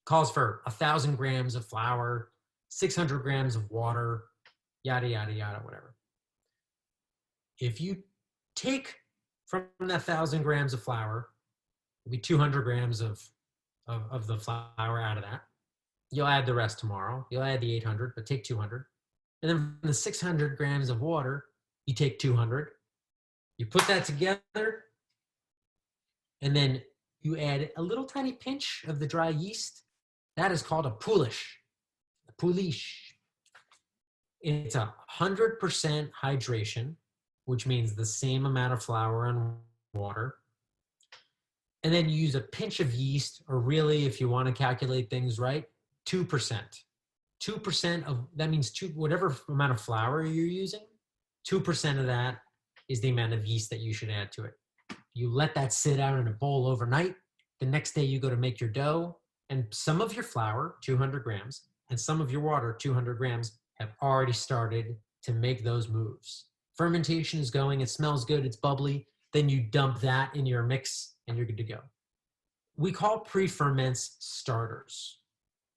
Calls for 1,000 grams of flour, 600 grams of water, yada, yada, yada, whatever. If you take from that 1,000 grams of flour, it'll be 200 grams of the flour out of that. You'll add the rest tomorrow. You'll add the 800, but take 200. And then from the 600 grams of water, you take 200. You put that together, and then you add a little tiny pinch of the dry yeast. That is called a poolish. A poolish. It's 100% hydration, which means the same amount of flour and water. And then you use a pinch of yeast, or really, if you want to calculate things right, 2%. 2% of, that means whatever amount of flour you're using, 2% of that is the amount of yeast that you should add to it. You let that sit out in a bowl overnight. The next day you go to make your dough, and some of your flour, 200 grams, and some of your water, 200 grams, have already started to make those moves. Fermentation is going, it smells good, it's bubbly. Then you dump that in your mix and you're good to go. We call pre-ferments starters.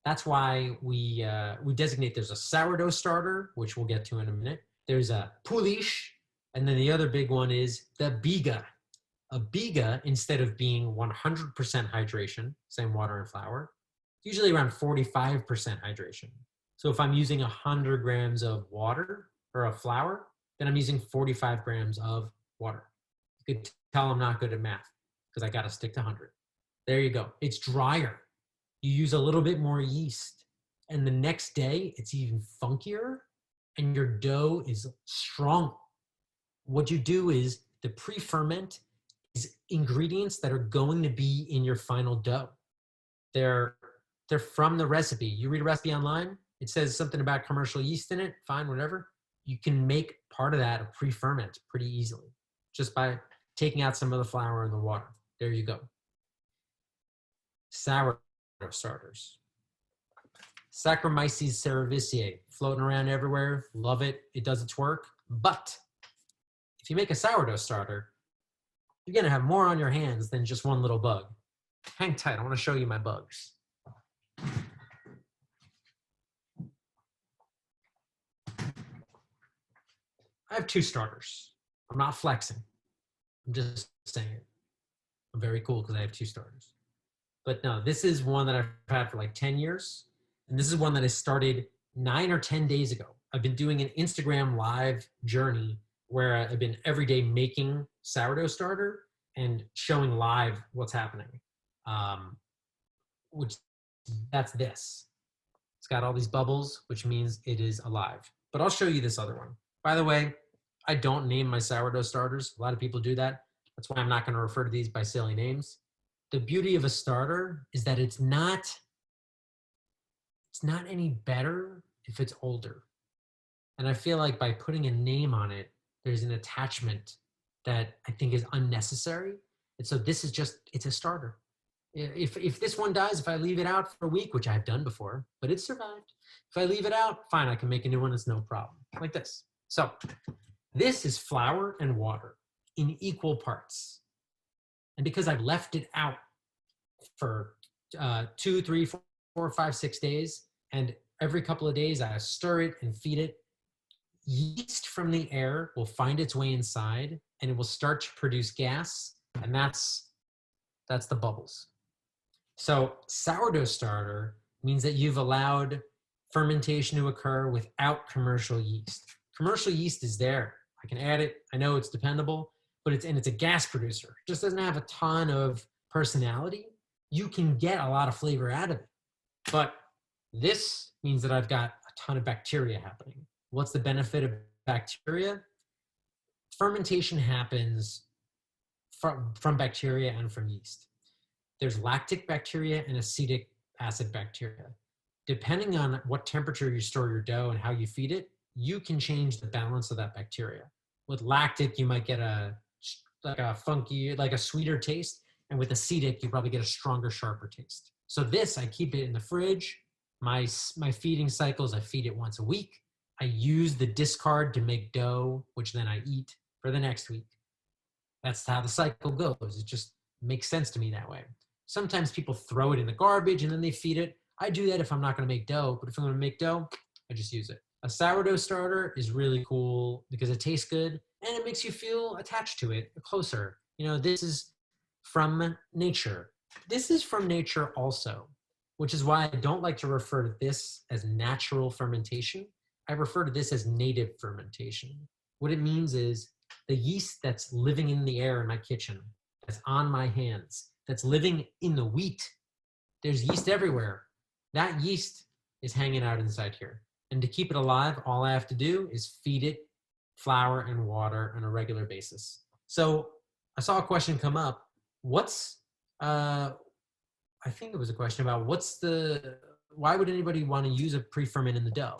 That's why we designate there's a sourdough starter, which we'll get to in a minute. There's a poolish, and then the other big one is the biga. A biga, instead of being 100% hydration, same water and flour, usually around 45% hydration. So if I'm using 100 grams of water or of flour, then I'm using 45 grams of water. You could tell I'm not good at math because I got to stick to 100. There you go. It's drier. You use a little bit more yeast, and the next day it's even funkier and your dough is strong. What you do is the pre-ferment is ingredients that are going to be in your final dough. They're from the recipe. You read a recipe online, it says something about commercial yeast in it, fine, whatever. You can make part of that a pre-ferment pretty easily just by taking out some of the flour and the water. There you go. Sourdough starters. Saccharomyces cerevisiae, floating around everywhere. Love it. It does its work. But if you make a sourdough starter, you're going to have more on your hands than just one little bug. Hang tight. I want to show you my bugs. I have 2 starters. I'm not flexing. I'm just saying it. I'm very cool because I have 2 starters. But no, this is one that I've had for like 10 years. And this is one that I started 9 or 10 days ago. I've been doing an Instagram live journey where I've been every day making sourdough starter and showing live what's happening. Which that's this. It's got all these bubbles, which means it is alive. But I'll show you this other one. By the way, I don't name my sourdough starters. A lot of people do that. That's why I'm not going to refer to these by silly names. The beauty of a starter is that it's not any better if it's older. And I feel like by putting a name on it, there's an attachment that I think is unnecessary. And so this is just, it's a starter. If this one dies, if I leave it out for a week, which I've done before, but it survived. If I leave it out, fine, I can make a new one. It's no problem, like this. So this is flour and water in equal parts. And because I've left it out for 2, 3, 4, 5, 6 days, and every couple of days I stir it and feed it, yeast from the air will find its way inside and it will start to produce gas, and that's the bubbles. So sourdough starter means that you've allowed fermentation to occur without commercial yeast. Commercial yeast is there. I can add it. I know it's dependable, but it's a gas producer. It just doesn't have a ton of personality. You can get a lot of flavor out of it. But this means that I've got a ton of bacteria happening. What's the benefit of bacteria? Fermentation happens from bacteria and from yeast. There's lactic bacteria and acetic acid bacteria. Depending on what temperature you store your dough and how you feed it, you can change the balance of that bacteria. With lactic, you might get a funky, like a sweeter taste. And with acetic, you probably get a stronger, sharper taste. So this, I keep it in the fridge. My feeding cycles, I feed it once a week. I use the discard to make dough, which then I eat for the next week. That's how the cycle goes. It just makes sense to me that way. Sometimes people throw it in the garbage and then they feed it. I do that if I'm not going to make dough, but if I'm going to make dough, I just use it. A sourdough starter is really cool because it tastes good and it makes you feel attached to it, closer. You know, this is from nature. This is from nature also, which is why I don't like to refer to this as natural fermentation. I refer to this as native fermentation. What it means is the yeast that's living in the air in my kitchen, that's on my hands, that's living in the wheat. There's yeast everywhere. That yeast is hanging out inside here. And to keep it alive, all I have to do is feed it flour and water on a regular basis. So I saw a question come up. I think it was a question about why would anybody want to use a pre-ferment in the dough?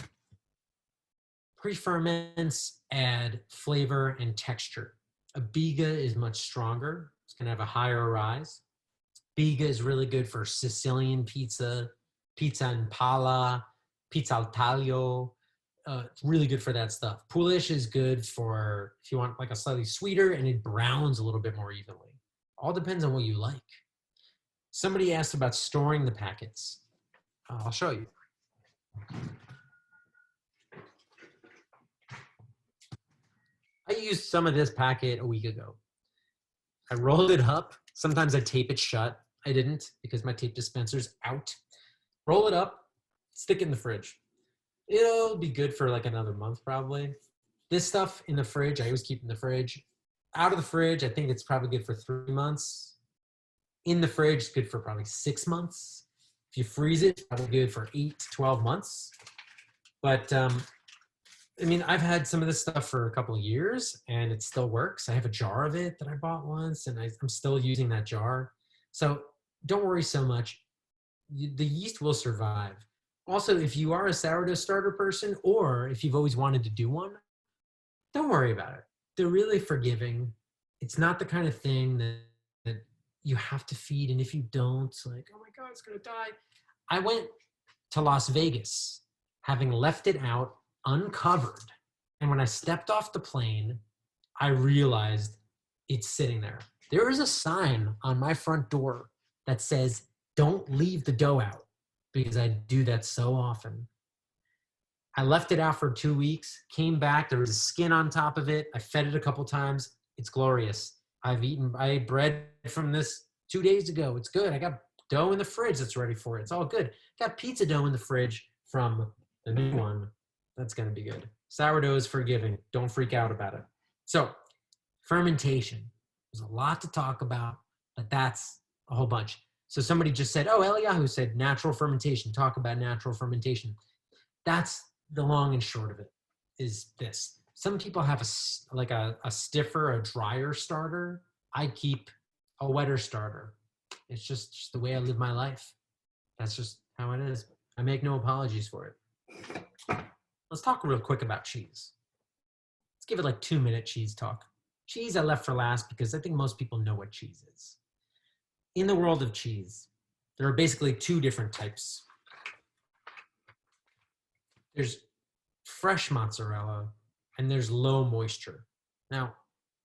Pre-ferments add flavor and texture. A biga is much stronger. It's going to have a higher rise. Biga is really good for Sicilian pizza, pizza in pala, pizza al taglio. It's really good for that stuff. Polish is good for if you want like a slightly sweeter and it browns a little bit more evenly. All depends on what you like. Somebody asked about storing the packets. I'll show you. I used some of this packet a week ago. I rolled it up. Sometimes I tape it shut. I didn't because my tape dispenser's out. Roll it up, stick it in the fridge. It'll be good for like another month probably. This stuff in the fridge, I always keep in the fridge. Out of the fridge, I think it's probably good for 3 months. In the fridge, it's good for probably 6 months. If you freeze it, it's probably good for 8 to 12 months. But I mean, I've had some of this stuff for a couple of years and it still works. I have a jar of it that I bought once and I'm still using that jar. So don't worry so much. The yeast will survive. Also, if you are a sourdough starter person or if you've always wanted to do one, don't worry about it. They're really forgiving. It's not the kind of thing that you have to feed. And if you don't, it's like, oh my God, it's going to die. I went to Las Vegas having left it out uncovered. And when I stepped off the plane, I realized it's sitting there. There is a sign on my front door that says, don't leave the dough out, because I do that so often. I left it out for 2 weeks, came back, there was a skin on top of it. I fed it a couple times. It's glorious. I ate bread from this 2 days ago. It's good. I got dough in the fridge that's ready for it. It's all good. Got pizza dough in the fridge from the new one. That's going to be good. Sourdough is forgiving. Don't freak out about it. So, fermentation. There's a lot to talk about, but that's a whole bunch. So somebody just said, oh, Eliyahu said natural fermentation. Talk about natural fermentation. That's the long and short of it, is this. Some people have a stiffer, a drier starter. I keep a wetter starter. It's just the way I live my life. That's just how it is. I make no apologies for it. Let's talk real quick about cheese. Let's give it like 2-minute cheese talk. Cheese I left for last because I think most people know what cheese is. In the world of cheese, there are basically 2 different types. There's fresh mozzarella and there's low moisture. Now,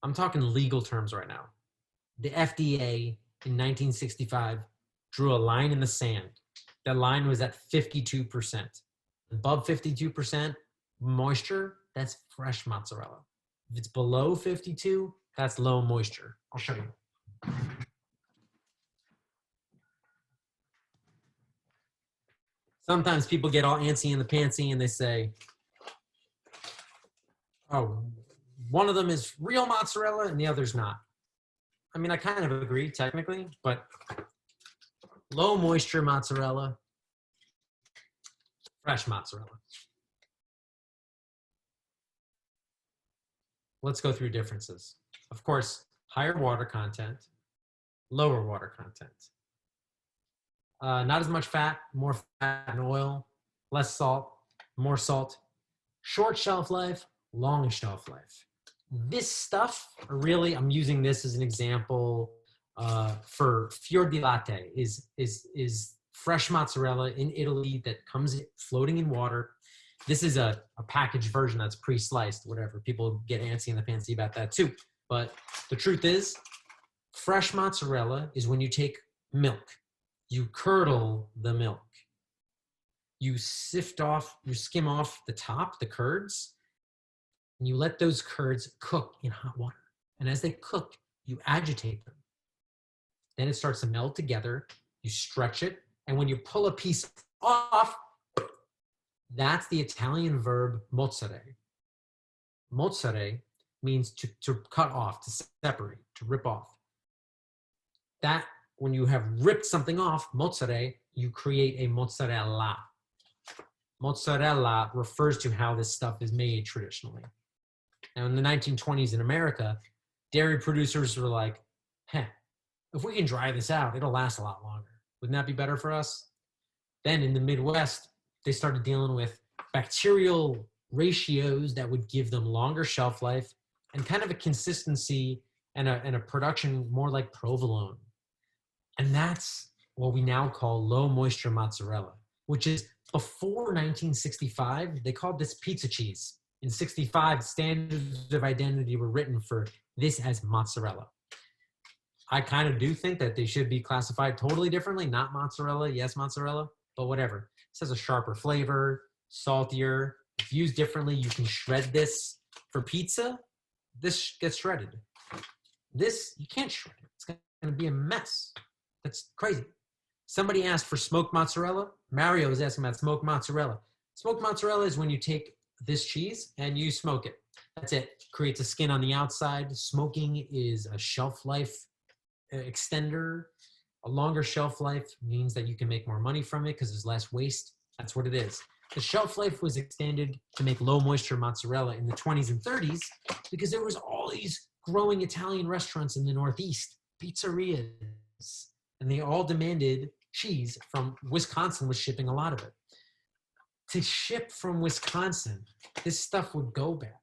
I'm talking legal terms right now. The FDA in 1965 drew a line in the sand. That line was at 52%. Above 52% moisture, that's fresh mozzarella. If it's below 52, that's low moisture. I'll show you. Sometimes people get all antsy in the pantsy and they say, oh, one of them is real mozzarella and the other's not. I mean, I kind of agree technically, but low moisture mozzarella, fresh mozzarella. Let's go through differences. Of course, higher water content, lower water content. Not as much fat, more fat and oil, less salt, more salt. Short shelf life, long shelf life. This stuff, really, I'm using this as an example for fior di latte, is fresh mozzarella in Italy that comes floating in water. This is a packaged version that's pre-sliced, whatever. People get antsy in the pantsy about that too. But the truth is, fresh mozzarella is when you take milk, you curdle the milk, you skim off the top, the curds, and you let those curds cook in hot water. And as they cook, you agitate them. Then it starts to meld together, you stretch it, and when you pull a piece off, that's the Italian verb mozzare. Mozzare means to cut off, to separate, to rip off. That, when you have ripped something off, mozzare, you create a mozzarella. Mozzarella refers to how this stuff is made traditionally. Now, in the 1920s in America, dairy producers were like, if we can dry this out, it'll last a lot longer. Wouldn't that be better for us? Then in the Midwest, they started dealing with bacterial ratios that would give them longer shelf life and kind of a consistency and a production more like provolone. And that's what we now call low moisture mozzarella, which is before 1965, they called this pizza cheese. In 65, standards of identity were written for this as mozzarella. I kind of do think that they should be classified totally differently, not mozzarella, yes, mozzarella, but whatever. This has a sharper flavor, saltier. If used differently, you can shred this. For pizza, this gets shredded. This, you can't shred it. It's going to be a mess. That's crazy. Somebody asked for smoked mozzarella. Mario was asking about smoked mozzarella. Smoked mozzarella is when you take this cheese and you smoke it. That's it. Creates a skin on the outside. Smoking is a shelf life extender. A longer shelf life means that you can make more money from it because there's less waste. That's what it is. The shelf life was extended to make low moisture mozzarella in the 20s and 30s because there was all these growing Italian restaurants in the Northeast, pizzerias, and they all demanded cheese from Wisconsin was shipping a lot of it. To ship from Wisconsin, this stuff would go bad.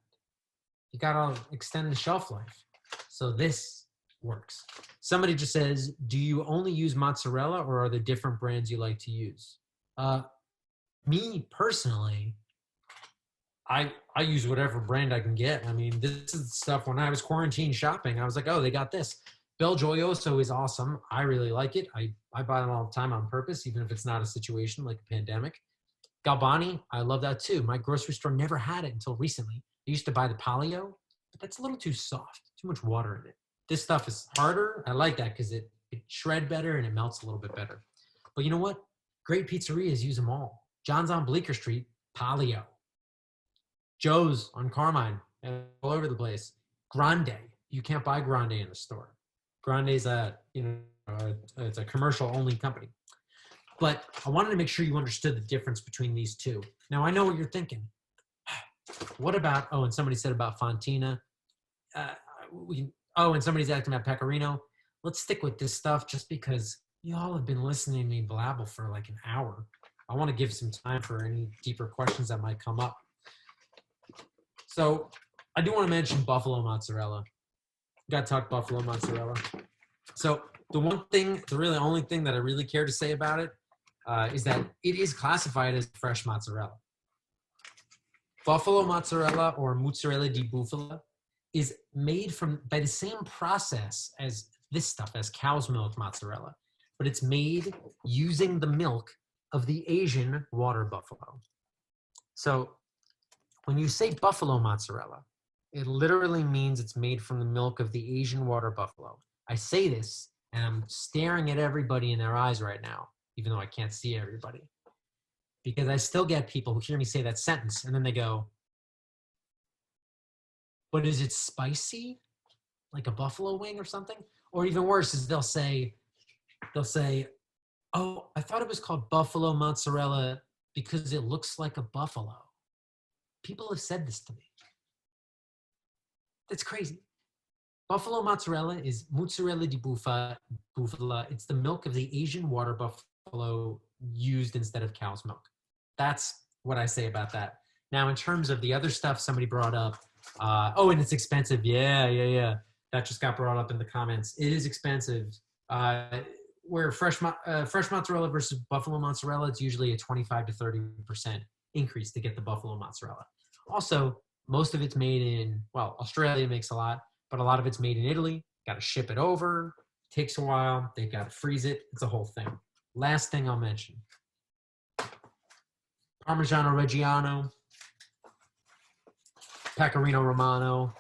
You gotta extend the shelf life. So this works. Somebody just says, do you only use mozzarella or are there different brands you like to use? Me personally, I use whatever brand I can get. I mean, this is stuff when I was quarantine shopping, I was like, oh, they got this. Bel Gioioso is awesome. I really like it. I buy them all the time on purpose, even if it's not a situation like a pandemic. Galbani, I love that too. My grocery store never had it until recently. I used to buy the Palio, but that's a little too soft, too much water in it. This stuff is harder. I like that because it shred better and it melts a little bit better. But you know what? Great pizzerias use them all. John's on Bleecker Street, Palio. Joe's on Carmine, all over the place. Grande, you can't buy Grande in the store. Grande's it's a commercial only company. But I wanted to make sure you understood the difference between these two. Now I know what you're thinking. What about, and somebody said about Fontina. And somebody's asking about Pecorino. Let's stick with this stuff just because you all have been listening to me blabble for like an hour. I want to give some time for any deeper questions that might come up. So I do want to mention buffalo mozzarella. Got to talk buffalo mozzarella. So the really only thing that I really care to say about it is that it is classified as fresh mozzarella. Buffalo mozzarella or mozzarella di bufala is made by the same process as this stuff, as cow's milk mozzarella, but it's made using the milk of the Asian water buffalo. So when you say buffalo mozzarella, it literally means it's made from the milk of the Asian water buffalo. I say this and I'm staring at everybody in their eyes right now, even though I can't see everybody, because I still get people who hear me say that sentence and then they go, but is it spicy? Like a buffalo wing or something? Or even worse is they'll say, oh, I thought it was called buffalo mozzarella because it looks like a buffalo. People have said this to me. That's crazy. Buffalo mozzarella is mozzarella di bufala. It's the milk of the Asian water buffalo used instead of cow's milk. That's what I say about that. Now, in terms of the other stuff somebody brought up, and it's expensive. Yeah. That just got brought up in the comments. It is expensive. Where fresh mozzarella versus buffalo mozzarella, it's usually a 25 to 30% increase to get the buffalo mozzarella. Also, most of it's made in, Australia makes a lot, but a lot of it's made in Italy. Got to ship it over. Takes a while. They got to freeze it. It's a whole thing. Last thing I'll mention. Parmigiano Reggiano, Pecorino Romano,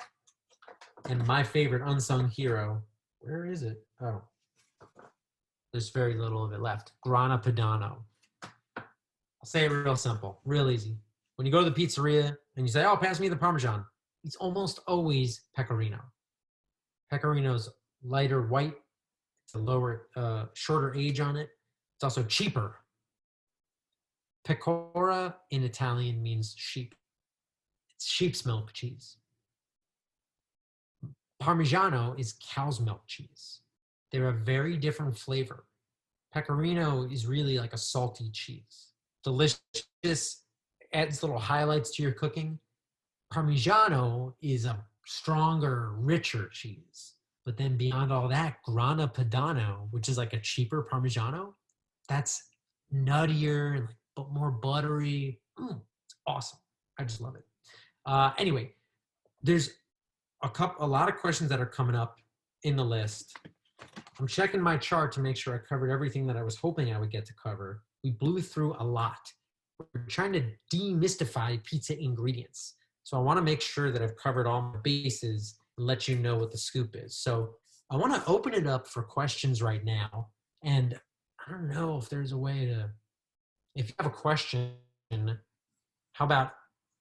and my favorite unsung hero. Where is it? Oh, there's very little of it left. Grana Padano. I'll say it real simple, real easy. When you go to the pizzeria and you say, oh, pass me the Parmesan, it's almost always Pecorino. Pecorino's lighter white. It's a lower, shorter age on it. It's also cheaper. Pecora in Italian means sheep. It's sheep's milk cheese. Parmigiano is cow's milk cheese. They're a very different flavor. Pecorino is really like a salty cheese. Delicious, adds little highlights to your cooking. Parmigiano is a stronger, richer cheese. But then beyond all that, Grana Padano, which is like a cheaper Parmigiano, that's nuttier, but more buttery. It's awesome. I just love it. Anyway, there's a lot of questions that are coming up in the list. I'm checking my chart to make sure I covered everything that I was hoping I would get to cover. We blew through a lot. We're trying to demystify pizza ingredients. So I want to make sure that I've covered all my bases and let you know what the scoop is. So I want to open it up for questions right now. And I don't know if there's a way to, if you have a question, how about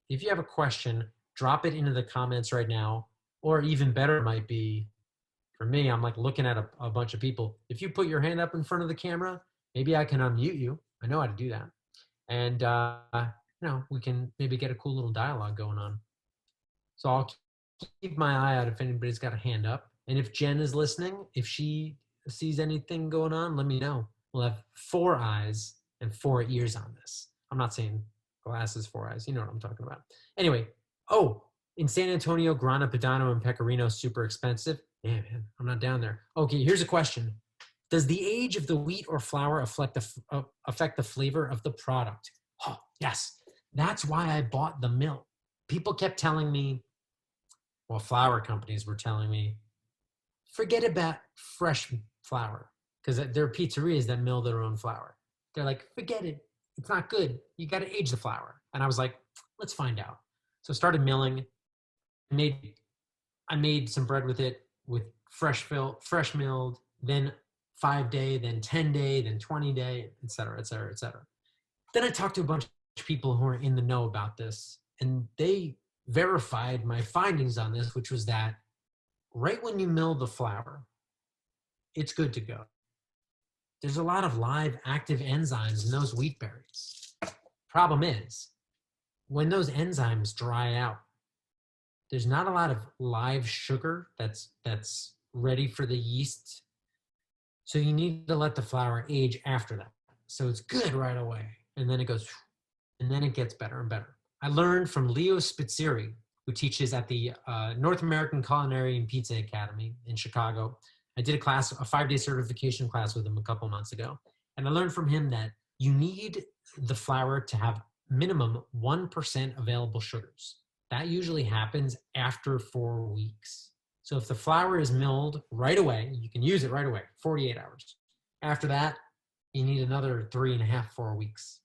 if you have a question, drop it into the comments right now. Or even better might be, for me, I'm like looking at a bunch of people. If you put your hand up in front of the camera, maybe I can unmute you. I know how to do that. And, we can maybe get a cool little dialogue going on. So I'll keep my eye out if anybody's got a hand up. And if Jen is listening, if she sees anything going on, let me know. We'll have 4 eyes and 4 ears on this. I'm not saying glasses, 4 eyes. You know what I'm talking about. Anyway, in San Antonio, Grana Padano and Pecorino super expensive. Yeah, man, I'm not down there. Okay, here's a question. Does the age of the wheat or flour affect the flavor of the product? Oh, yes. That's why I bought the mill. People kept telling me, well, flour companies were telling me, forget about fresh flour, because there are pizzerias that mill their own flour. They're like, forget it. It's not good. You got to age the flour. And I was like, let's find out. So I started milling. I made some bread with it, with fresh milled, then 5-day, then 10-day, then 20-day, et cetera, et cetera, et cetera. Then I talked to a bunch of people who are in the know about this, and they verified my findings on this, which was that right when you mill the flour, it's good to go. There's a lot of live active enzymes in those wheat berries. Problem is, when those enzymes dry out, there's not a lot of live sugar that's ready for the yeast. So you need to let the flour age after that. So it's good right away. And then it goes, and then it gets better and better. I learned from Leo Spitzeri, who teaches at the North American Culinary and Pizza Academy in Chicago. I did a 5-day certification class with him a couple months ago. And I learned from him that you need the flour to have minimum 1% available sugars. That usually happens after 4 weeks. So if the flour is milled right away, you can use it right away, 48 hours. After that, you need another 3.5, 4 weeks.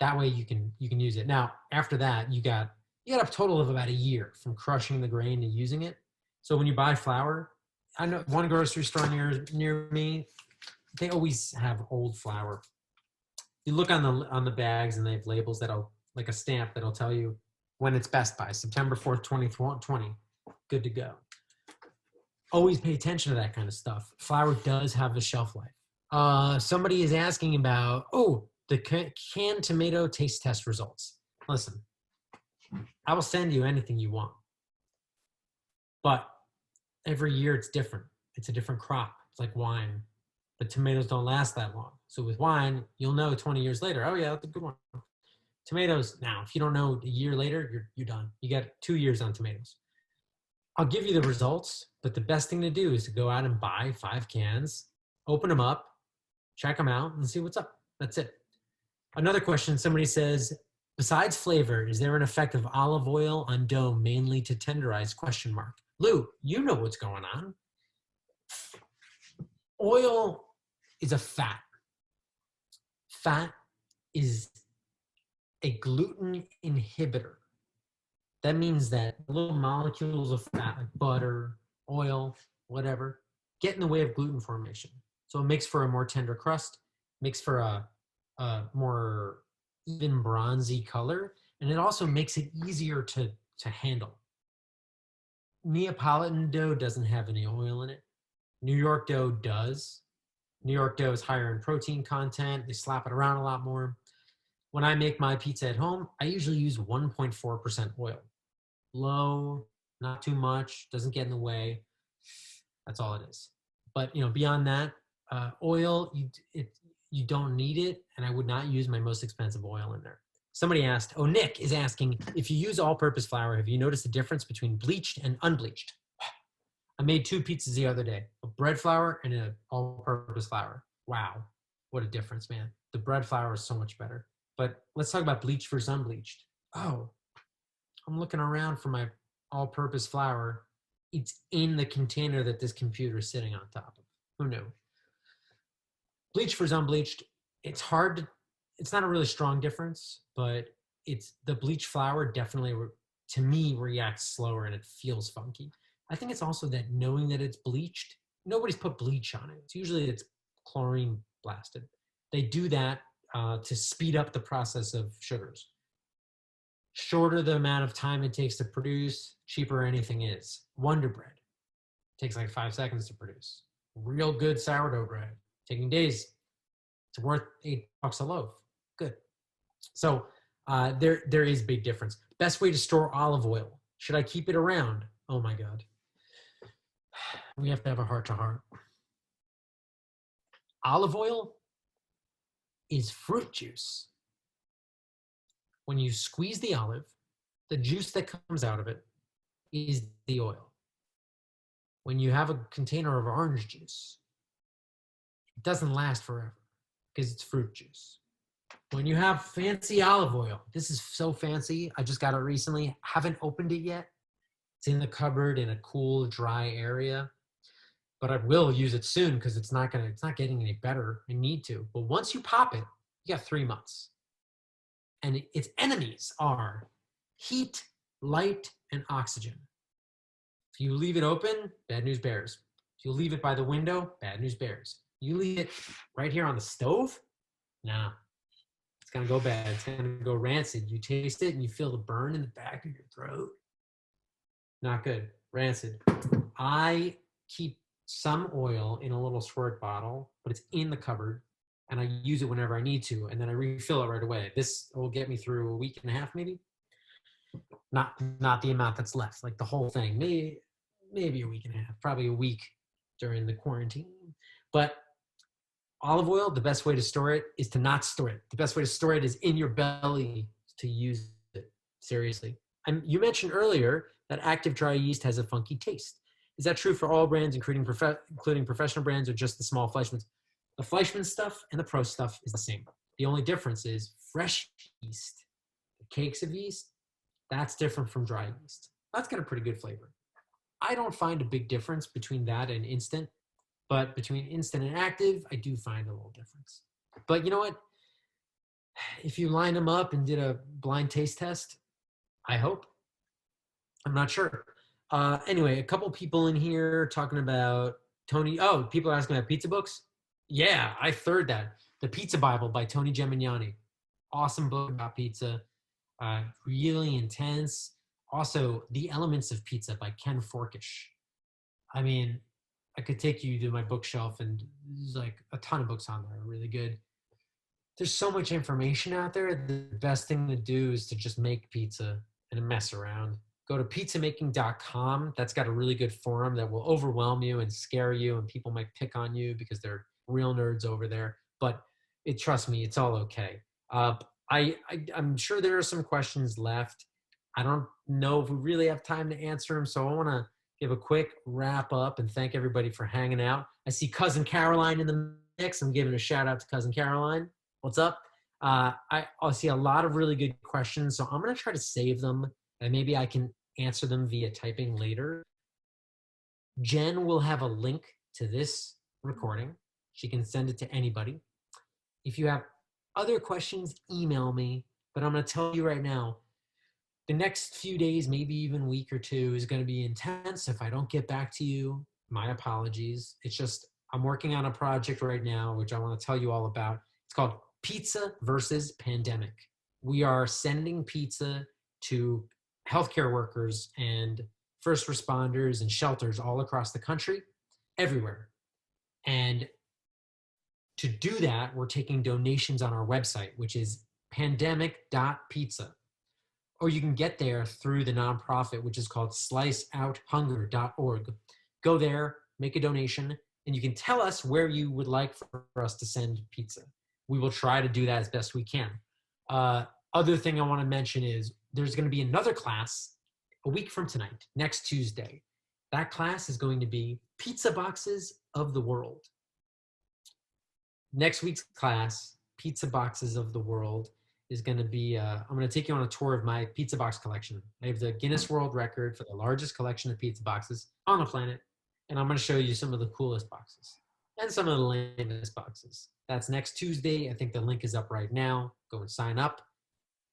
That way you can use it. Now, after that, you got a total of about a year from crushing the grain to using it. So when you buy flour, I know one grocery store near me, they always have old flour. You look on the bags and they have labels like a stamp that'll tell you when it's best by, September 4th, 2020, good to go. Always pay attention to that kind of stuff. Flour does have a shelf life. Somebody is asking about, the canned tomato taste test results. Listen, I will send you anything you want. But every year it's different. It's a different crop. It's like wine. But tomatoes don't last that long. So with wine, you'll know 20 years later, oh yeah, that's a good one. Tomatoes, now, if you don't know a year later, you're done. You got 2 years on tomatoes. I'll give you the results, but the best thing to do is to go out and buy 5 cans, open them up, check them out, and see what's up. That's it. Another question, somebody says, besides flavor, is there an effect of olive oil on dough mainly to tenderize? ? Lou, you know what's going on. Oil is a fat. Fat is a gluten inhibitor. That means that little molecules of fat, like butter, oil, whatever, get in the way of gluten formation. So it makes for a more tender crust, makes for a more even bronzy color, and it also makes it easier to handle. Neapolitan dough doesn't have any oil in it. New York dough does. New York dough is higher in protein content. They slap it around a lot more. When I make my pizza at home, I usually use 1.4% oil. Low, not too much, doesn't get in the way. That's all it is. But beyond that, oil, you don't need it, and I would not use my most expensive oil in there. Somebody asked, Nick is asking, if you use all-purpose flour, have you noticed the difference between bleached and unbleached? I made 2 pizzas the other day, a bread flour and an all-purpose flour. Wow, what a difference, man. The bread flour is so much better. But let's talk about bleached versus unbleached. I'm looking around for my all-purpose flour. It's in the container that this computer is sitting on top of. Who knew? Bleached versus unbleached, it's not a really strong difference, but the bleached flour definitely, to me, reacts slower and it feels funky. I think it's also that knowing that it's bleached, nobody's put bleach on it. It's chlorine blasted. They do that to speed up the process of sugars. Shorter the amount of time it takes to produce, cheaper anything is. Wonder Bread takes like 5 seconds to produce. Real good sourdough bread, taking days. It's worth $8 a loaf. Good. So there is big difference. Best way to store olive oil. Should I keep it around? Oh my God. We have to have a heart to heart. Olive oil is fruit juice. When you squeeze the olive, the juice that comes out of it is the oil. When you have a container of orange juice, it doesn't last forever because it's fruit juice. When you have fancy olive oil, this is so fancy. I just got it recently. Haven't opened it yet. It's in the cupboard in a cool, dry area. But I will use it soon because it's not getting any better. I need to. But once you pop it, you got 3 months. And its enemies are heat, light, and oxygen. If you leave it open, bad news bears. If you leave it by the window, bad news bears. You leave it right here on the stove, nah, it's gonna go bad. It's gonna go rancid. You taste it and you feel the burn in the back of your throat. Not good, rancid. I keep some oil in a little squirt bottle, but it's in the cupboard and I use it whenever I need to, and then I refill it right away. This will get me through a week and a half, maybe. Not the amount that's left, like the whole thing. Maybe a week and a half, probably a week during the quarantine. But olive oil, the best way to store it is to not store it. The best way to store it is in your belly to use it. Seriously. You mentioned earlier that active dry yeast has a funky taste. Is that true for all brands, including professional brands, or just the small Fleischmann's? The Fleischmann stuff and the Pro stuff is the same. The only difference is fresh yeast, the cakes of yeast, that's different from dry yeast. That's got a pretty good flavor. I don't find a big difference between that and instant, but between instant and active, I do find a little difference. But you know what? If you line them up and did a blind taste test, I hope. I'm not sure. Anyway, a couple people in here talking about Tony. Oh, people are asking about pizza books. Yeah, I third that. The Pizza Bible by Tony Gemignani. Awesome book about pizza. Really intense. Also, The Elements of Pizza by Ken Forkish. I mean, I could take you to my bookshelf and there's like a ton of books on there, really good. There's so much information out there. The best thing to do is to just make pizza and mess around. Go to pizzamaking.com. That's got a really good forum that will overwhelm you and scare you, and people might pick on you because they're real nerds over there. But trust me, it's all okay. I'm sure there are some questions left. I don't know if we really have time to answer them, so I want to give a quick wrap up and thank everybody for hanging out. I see Cousin Caroline in the mix. I'm giving a shout out to Cousin Caroline. What's up? I see a lot of really good questions, so I'm going to try to save them, and maybe I can answer them via typing later. Jen will have a link to this recording. She can send it to anybody. If you have other questions, email me, but I'm going to tell you right now, the next few days, maybe even week or two, is going to be intense. If I don't get back to you, my apologies. It's just, I'm working on a project right now, which I want to tell you all about. It's called Pizza versus Pandemic. We are sending pizza to healthcare workers and first responders and shelters all across the country, everywhere. And to do that, we're taking donations on our website, which is pandemic.pizza. Or you can get there through the nonprofit, which is called sliceouthunger.org. Go there, make a donation, and you can tell us where you would like for us to send pizza. We will try to do that as best we can. Other thing I want to mention is there's going to be another class a week from tonight, next Tuesday. That class is going to be Pizza Boxes of the World. Next week's class, Pizza Boxes of the World, is going to be, I'm going to take you on a tour of my pizza box collection. I have the Guinness World Record for the largest collection of pizza boxes on the planet, and I'm going to show you some of the coolest boxes and some of the lamest boxes. That's next Tuesday. I think the link is up right now. Go and sign up.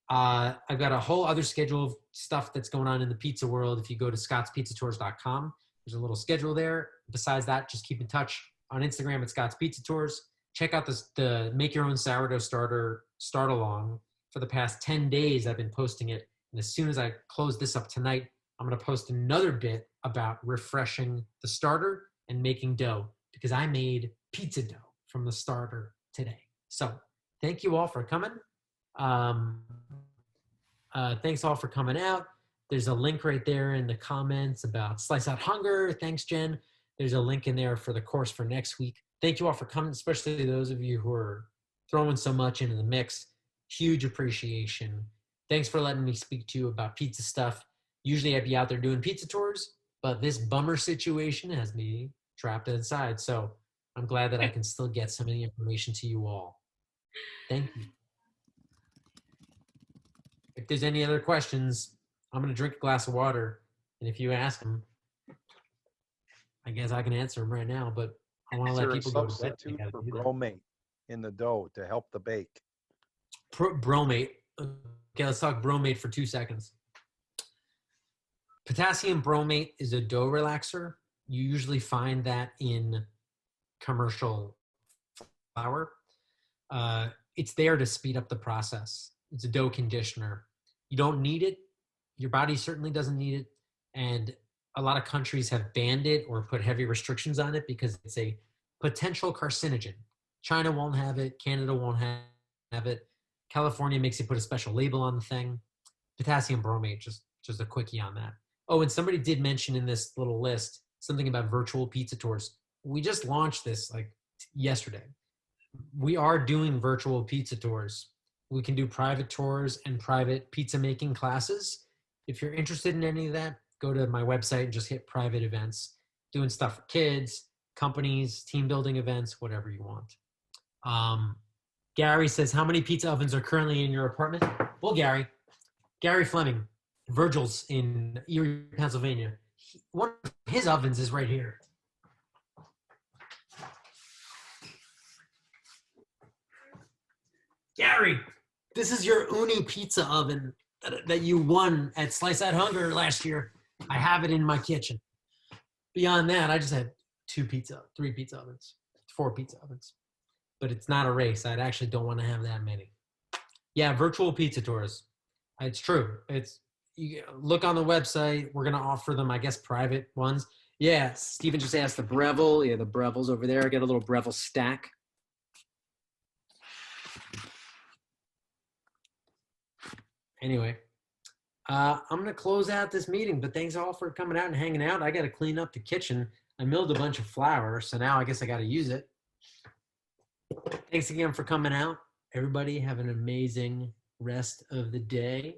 I've got a whole other schedule of stuff that's going on in the pizza world. If you go to scottspizzatours.com, there's a little schedule there. Besides that, just keep in touch on Instagram at Scott's Pizza Tours. Check out the Make Your Own Sourdough Starter Start Along. For the past 10 days, I've been posting it And as soon as I close this up tonight, I'm going to post another bit about refreshing the starter and making dough, because I made pizza dough from the starter today. So thank you all for coming. Thanks all for coming out. There's a link right there in the comments about Slice Out Hunger. Thanks, Jen. There's a link in there for the course for next week. Thank you all for coming, especially those of you who are throwing so much into the mix. Huge appreciation. Thanks for letting me speak to you about pizza stuff. Usually I'd be out there doing pizza tours, but this bummer situation has me trapped inside. So I'm glad that I can still get some of the information to you all. Thank you. If there's any other questions, I'm going to drink a glass of water. And if you ask them, I guess I can answer them right now, but I want to let people go to bed. Substitute for bromate in the dough to help the bake. Bromate. Okay, let's talk bromate for 2 seconds. Potassium bromate is a dough relaxer. You usually find that in commercial flour. It's there to speed up the process. It's a dough conditioner. You don't need it. Your body certainly doesn't need it. And a lot of countries have banned it or put heavy restrictions on it because it's a potential carcinogen. China won't have it. Canada won't have it. California makes you put a special label on the thing. Potassium bromate, just a quickie on that. Oh, and somebody did mention in this little list something about virtual pizza tours. We just launched this like yesterday. We are doing virtual pizza tours. We can do private tours and private pizza making classes. If you're interested in any of that, go to my website and just hit private events, doing stuff for kids, companies, team building events, whatever you want. Gary says, how many pizza ovens are currently in your apartment? Well, Gary Fleming, Virgil's in Erie, Pennsylvania. One of his ovens is right here. Gary, this is your Uni pizza oven that you won at Slice Out Hunger last year. I have it in my kitchen. Beyond that, I just had 3 pizza ovens, 4 pizza ovens. But it's not a race. I actually don't want to have that many. Yeah, virtual pizza tours. It's true. You look on the website. We're going to offer them, I guess, private ones. Yeah, Steven just asked the Breville. Yeah, the Breville's over there. I got a little Breville stack. Anyway, I'm going to close out this meeting, but thanks all for coming out and hanging out. I got to clean up the kitchen. I milled a bunch of flour, so now I guess I got to use it. Thanks again for coming out. Everybody have an amazing rest of the day.